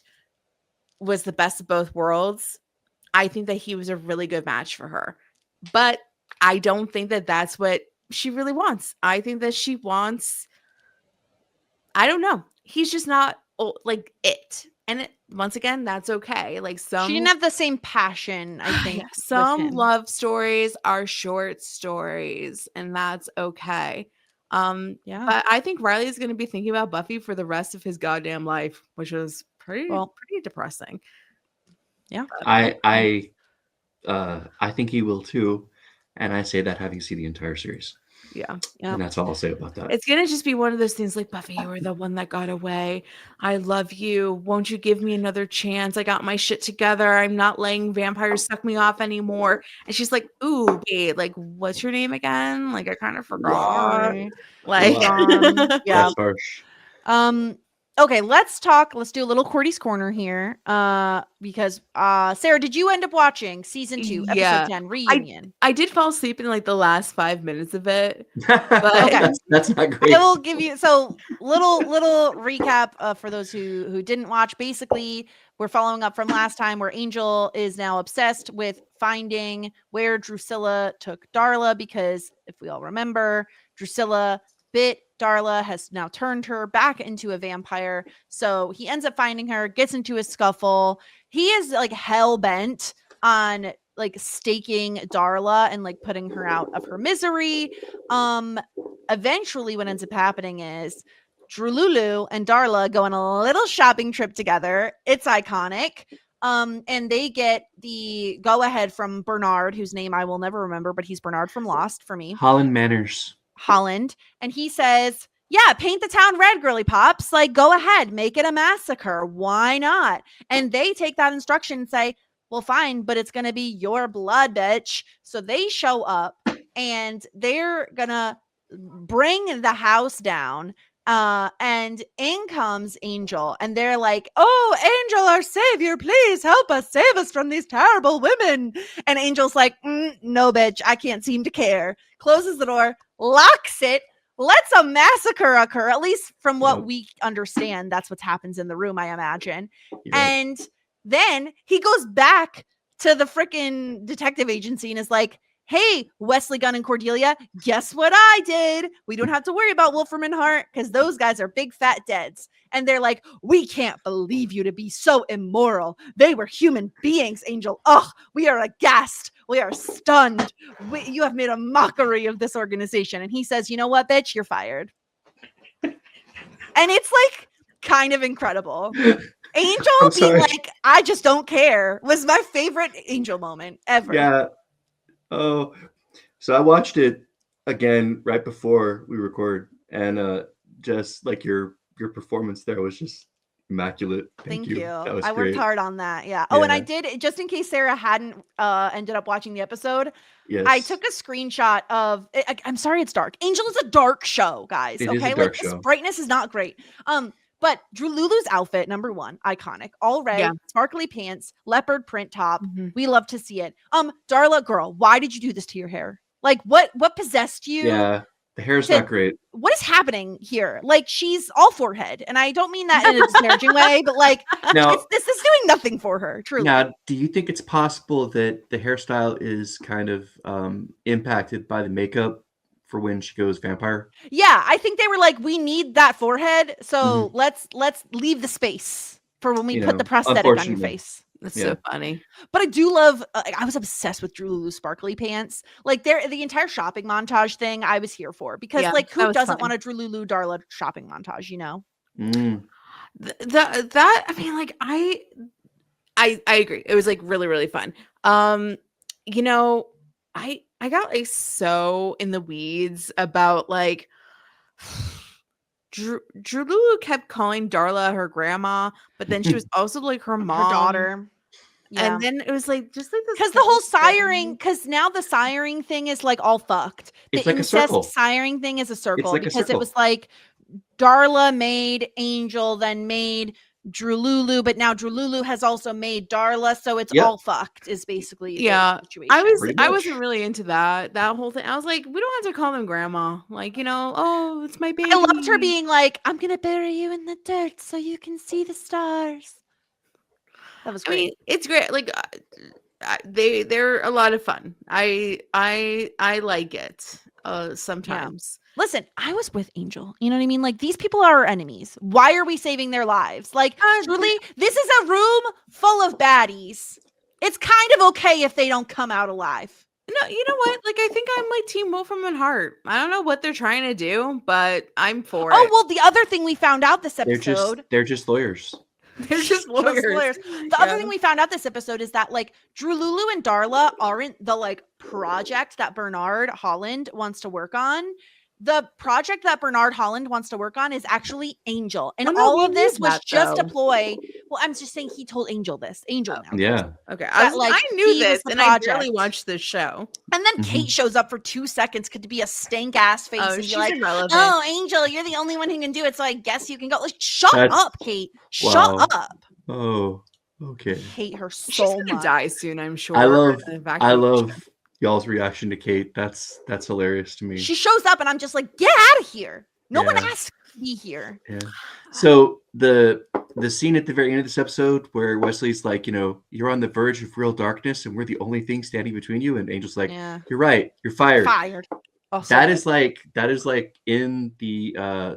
D: was the best of both worlds, I think that he was a really good match for her. But I don't think that that's what she really wants. I think that she wants, I don't know. He's just not like it. And once again, that's okay. Like
C: She didn't have the same passion, I think.
D: some love stories are short stories, and that's okay. But I think Riley's going to be thinking about Buffy for the rest of his goddamn life, which was pretty depressing.
C: Yeah.
E: I think he will too, and I say that having seen the entire series.
D: Yeah.
E: And that's all I'll say about that.
D: It's going to just be one of those things like, Buffy, you were the one that got away. I love you. Won't you give me another chance? I got my shit together. I'm not letting vampires suck me off anymore. And she's like, ooh, babe, like, what's your name again? Like, I kind of forgot. Like,
C: yeah.
E: That's harsh.
C: Okay, let's do a little Cordy's Corner here. Because Sarah, did you end up watching season 2, episode 10, Reunion?
D: I did fall asleep in like the last 5 minutes of it.
E: But okay. That's not great.
C: I will give you little recap for those who didn't watch. Basically, we're following up from last time where Angel is now obsessed with finding where Drusilla took Darla, because if we all remember, Drusilla bit Darla, has now turned her back into a vampire. So he ends up finding her, gets into a scuffle. He is like hell bent on like staking Darla and like putting her out of her misery. Eventually what ends up happening is Drululu and Darla go on a little shopping trip together. It's iconic. And they get the go ahead from Bernard, whose name I will never remember, but he's Bernard from Lost for me. Holland. And he says, yeah, paint the town red, girly pops. Like, go ahead, make it a massacre. Why not? And they take that instruction and say, well, fine, but it's going to be your blood, bitch. So they show up and they're going to bring the house down. And in comes Angel, and they're like, oh, Angel, our savior, please help us, save us from these terrible women. And Angel's like, no, bitch, I can't seem to care. Closes the door, locks it, lets a massacre occur, at least from what we understand. That's what happens in the room, I imagine. And then he goes back to the freaking detective agency and is like, hey, Wesley Gunn and Cordelia, guess what I did? We don't have to worry about Wolfram and Hart because those guys are big fat deads. And they're like, we can't believe you to be so immoral. They were human beings, Angel. Oh, we are aghast. We are stunned. You have made a mockery of this organization. And he says, you know what, bitch? You're fired. And it's like kind of incredible. Angel being like, I just don't care was my favorite Angel moment ever.
E: Yeah. Oh, so I watched it again right before we record, and just like your performance there was just immaculate. Thank you. That was
C: I
E: great.
C: worked hard on that. Yeah. Oh, and I did, just in case Sarah hadn't ended up watching the episode.
E: Yes.
C: I took a screenshot of. I'm sorry, it's dark. Angel is a dark show, guys.
E: It
C: okay,
E: is a dark
C: like
E: show.
C: this brightness is not great. But Drew Lulu's outfit, number one, iconic. All red, sparkly pants, leopard print top. We love to see it. Darla, girl, why did you do this to your hair? Like, what possessed you?
E: Yeah, the hair's not great.
C: What is happening here? Like, she's all forehead, and I don't mean that in a disparaging way, but like, this is doing nothing for her. Truly.
E: Now, do you think it's possible that the hairstyle is kind of impacted by the makeup for when she goes vampire?
C: Yeah, I think they were like, we need that forehead, so let's leave the space for when we put the prosthetic on your face.
D: That's so funny.
C: But I do love, I was obsessed with Drew Lulu's sparkly pants. Like, the entire shopping montage thing I was here for, because like, who doesn't want a Drew Lulu Darla shopping montage, you know?
D: That I mean, like, I agree. It was like really, really fun. You know, I got like so in the weeds about like Drew Lulu kept calling Darla her grandma, but then she was also like her mom,
C: her daughter. Yeah.
D: And then it was like just like
C: because the whole siring, because now the siring thing is like all fucked.
E: It's
C: the
E: like
C: incest
E: a circle.
C: Siring thing is a circle,
E: like
C: because it was like Darla made Angel, then made Drew Lulu, but now Drew Lulu has also made Darla, so it's all fucked. Is basically the situation.
D: I wasn't really into that whole thing. I was like, we don't have to call them grandma, like, you know, oh, it's my baby.
C: I loved her being like, I'm gonna bury you in the dirt so you can see the stars. That was great.
D: I mean, it's great. Like, they're a lot of fun. I like it sometimes.
C: Yeah. Listen, I was with Angel. You know what I mean? Like, these people are our enemies. Why are we saving their lives? Like, truly, this is a room full of baddies. It's kind of okay if they don't come out alive.
D: No, you know what? Like, I think I'm like Team Wolfram and Hart. I don't know what they're trying to do, but I'm for it.
C: Oh, well, the other thing we found out this episode.
E: They're just lawyers.
D: They're just lawyers.
C: The other thing we found out this episode is that like Drew Lulu and Darla aren't the like project that Bernard Holland wants to work on. The project that Bernard Holland wants to work on is actually Angel. And all of this was just a ploy. Well, I'm just saying he told Angel this. Angel now.
E: Yeah.
D: Okay. I knew this, and I barely watched this show.
C: And then Kate shows up for 2 seconds, could be a stank ass face and be like,
D: irrelevant.
C: oh, Angel, you're the only one who can do it, so I guess you can go. Like, shut up, Kate.
E: Wow.
C: Shut up.
E: Oh, okay.
C: I hate her so
D: She's gonna
C: much.
D: die soon, I'm sure.
E: I love y'all's reaction to Kate. That's hilarious to me.
C: She shows up and I'm just like, get out of here. No one asked to be here.
E: Yeah. So the scene at the very end of this episode where Wesley's like, you know, you're on the verge of real darkness and we're the only thing standing between you, and Angel's like, you're right, you're fired.
C: Oh,
E: that is like in the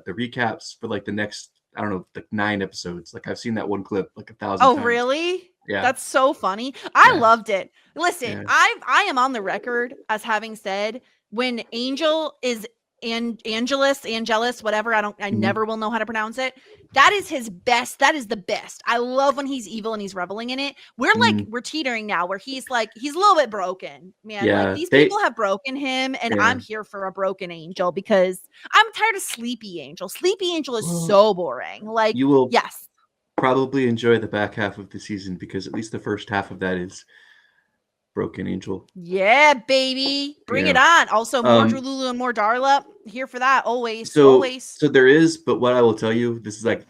E: recaps for like the next, I don't know, like 9 episodes. Like I've seen that one clip like 1,000 times.
C: Oh, really?
E: Yeah.
C: That's so funny. I loved it. Listen, I am on the record as having said, when Angel is Angelus, whatever, I never will know how to pronounce it. That is his best. That is the best. I love when he's evil and he's reveling in it. We're like, we're teetering now where he's like, he's a little bit broken, man.
E: Yeah,
C: like these people have broken him, and I'm here for a broken Angel because I'm tired of Sleepy Angel. Sleepy Angel is so boring. Like,
E: you will
C: yes.
E: probably enjoy the back half of the season because at least the first half of that is Broken Angel.
C: Yeah, baby. Bring it on. Also, more Drew Lulu and more Darla. Here for that. Always.
E: So there is, but what I will tell you, this is like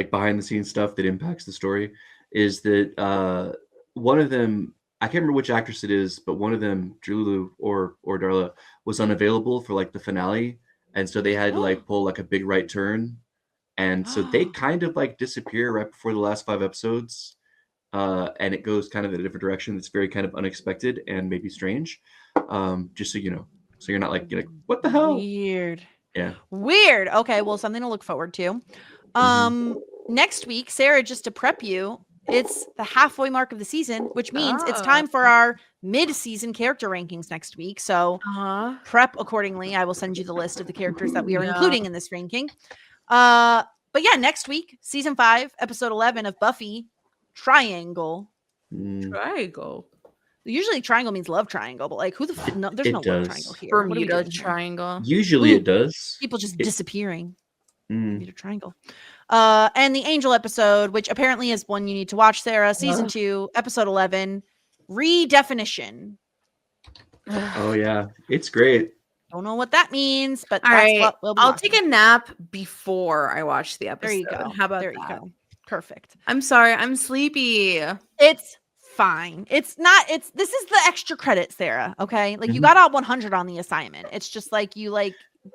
E: behind the scenes stuff that impacts the story, is that one of them, I can't remember which actress it is, but one of them, Drew Lulu or Darla, was unavailable for like the finale. And so they had to like pull like a big right turn. And so they kind of like disappear right before the last 5 episodes. And it goes kind of in a different direction that's very kind of unexpected and maybe strange. Just so you know. So you're not like, what the hell?
C: Weird.
E: Yeah.
C: Weird. Okay, well, something to look forward to. Next week, Sarah, just to prep you, it's the halfway mark of the season, which means it's
D: Oh.
C: time for our mid-season character rankings next week. So
D: Uh-huh.
C: prep accordingly. I will send you the list of the characters that we are
D: Yeah.
C: including in this ranking. But yeah, next week, season 5, episode 11 of Buffy, Triangle.
D: Triangle.
C: Usually triangle means love triangle, but like who the no, there's
E: It
C: no
E: does.
C: love triangle here. What are we
D: Bermuda
C: doing here?
D: Triangle.
E: Usually
C: Ooh,
E: it does.
C: People just
E: It-
C: disappearing.
E: Mm.
C: Bermuda Triangle. And the Angel episode, which apparently is one you need to watch, Sarah. Season 2, episode 11, Redefinition.
E: Oh yeah, it's great.
C: Don't know what that means, but
D: All
C: that's
D: right.
C: what we'll be
D: I'll
C: watching.
D: take a nap before I watch the episode.
C: There you go.
D: How about
C: there
D: that?
C: you go. Perfect.
D: I'm sorry. I'm sleepy.
C: It's fine. This is the extra credit, Sarah. Okay. Like you
E: Mhm.
C: got out 100 on the assignment. It's just like you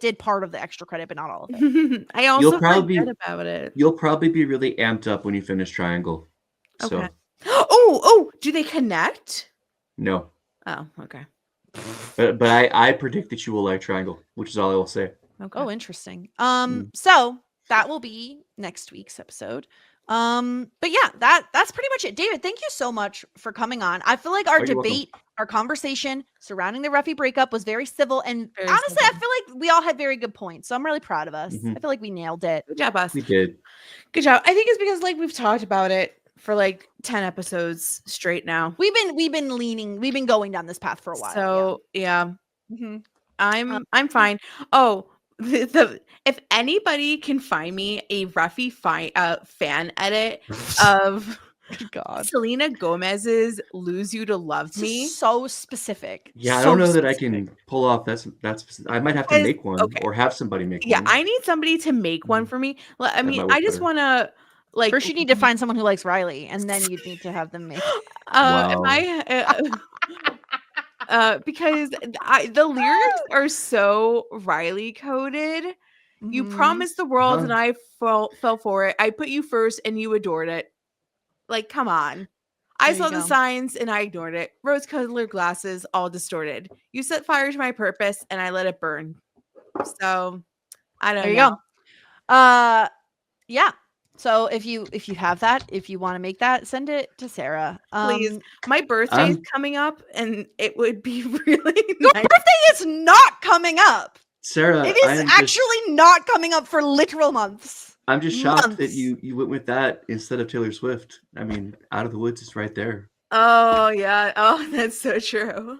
C: did part of the extra credit, but not all of it.
D: I also
E: probably-
D: forget about it.
E: You'll probably be really amped up when you finish Triangle. So
D: Okay. Oh, do they connect?
E: no,
D: Oh, okay.
E: but I predict that you will like Triangle, which is all I will say.
D: Okay.
C: Oh, interesting. So that will be next week's episode. But yeah, that's pretty much it. David, thank you so much for coming on. I feel like our
E: Oh, you're welcome.
C: debate, our conversation surrounding the Ruffy breakup was very civil, and
D: Very
C: honestly, I
D: civil.
C: feel like we all had very good points. So I'm really proud of us.
E: Mhm.
C: I feel like we nailed it.
D: Good job, us.
E: We did.
D: Good job. I think it's because we've talked about it for 10 episodes straight now.
C: We've been going down this path for a while.
D: So yeah,
C: Mhm.
D: I'm fine. Oh, if anybody can find me a Ruffy fan edit of
C: God,
D: Selena Gomez's "Lose You to Love Me,"
C: so specific.
E: Yeah, I
C: So
E: don't know that I
C: specific.
E: can pull off. That's. I might have to
D: Guys,
E: make one
D: okay.
E: or have somebody make
D: yeah,
E: one.
D: I need somebody to make one for me. I
E: That
D: mean,
E: might work
D: I just
E: better.
D: want to
C: First, you need to find someone who likes Riley, and then you'd need to have them make.
D: Because the lyrics are so Riley coded. You
C: Mhm.
D: promised the world
E: Uh-huh.
D: and I fell for it. I put you first and you adored it. Like, come on. I
C: There you
D: saw the
C: go.
D: signs and I ignored it. Rose-colored glasses, all distorted. You set fire to my purpose and I let it burn. So, I don't
C: There you
D: know.
C: go. Yeah. So if you have that, if you want to make that, send it to Sarah.
D: Please. My birthday is coming up and it would be really
C: Your
D: nice.
C: birthday is not coming up.
E: Sarah,
C: It is actually not coming up for literal months.
E: I'm just shocked that
C: months.
E: you went with that instead of Taylor Swift. I mean, Out of the Woods is right there.
D: Oh yeah. Oh, that's so true.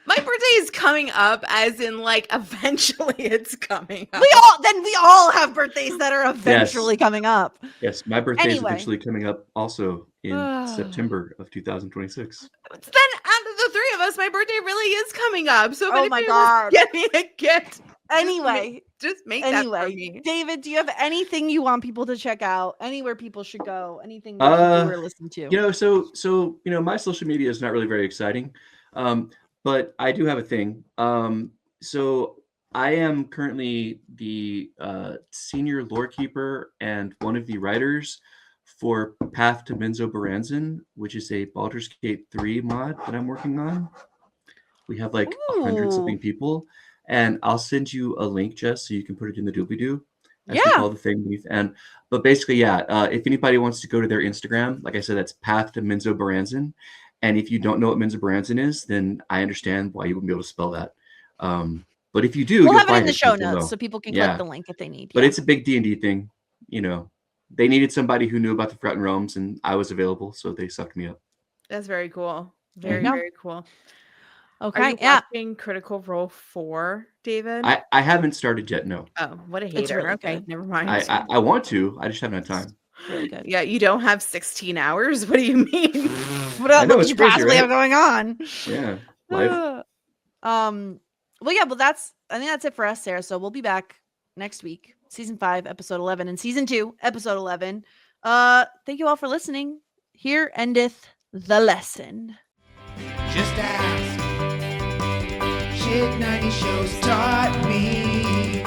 D: My birthday is coming up, as in eventually it's coming up.
C: We all have birthdays that are eventually coming up.
E: Yes, my birthday is
C: Anyway.
E: eventually coming up also in September of 2026.
D: Then out of the three of us, my birthday really is coming up. So if
C: Oh my
D: anybody wants to
C: God.
D: get me a gift.
C: Anyway,
D: Just make that for me.
C: David, do you have anything you want people to check out? Anywhere people should go? Anything they should do or listen to?
E: So my social media is not really very exciting, but I do have a thing. So I am currently the senior lore keeper and one of the writers for Path to Menzo Baranzan, which is a Baldur's Gate 3 mod that I'm working on. We have 100 something people. And I'll send you a link, Jess, so you can put it in the doobly-doo. As we call the thing. But basically, if anybody wants to go to their Instagram, like I said, that's Path to Menzo Baranzan. And if you don't know what Menzo Baranzan is, then I understand why you wouldn't be able to spell that. But if you do,
C: We'll
E: you'll
C: have it in
E: find
C: the show
E: below.
C: notes so people can click the link if they need.
E: But it's a big D&D thing. They needed somebody who knew about the Forgotten Realms, and I was available, so they sucked me up.
D: That's very cool.
C: There you
D: Very,
C: go.
D: very cool.
C: Okay.
D: Are you watching Critical Role 4, David?
E: I haven't started yet, no.
D: Oh, what a hater.
C: It's really
D: Okay,
C: good.
D: never mind.
E: I want to. I just haven't had time.
C: really good.
D: Yeah, you don't have 16 hours? What do you mean?
C: What else
E: know,
C: could
E: it's
C: you
E: crazy,
C: possibly
E: right?
C: have going on?
E: Yeah. Life.
C: Well, yeah, I think that's it for us, Sarah. So we'll be back next week, season 5, episode 11, and season 2, episode 11. Thank you all for listening. Here endeth the lesson.
A: Just ask. Shit 90 shows taught me.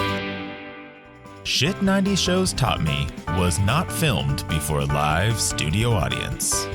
B: Shit 90 Shows Taught Me was not filmed before a live studio audience.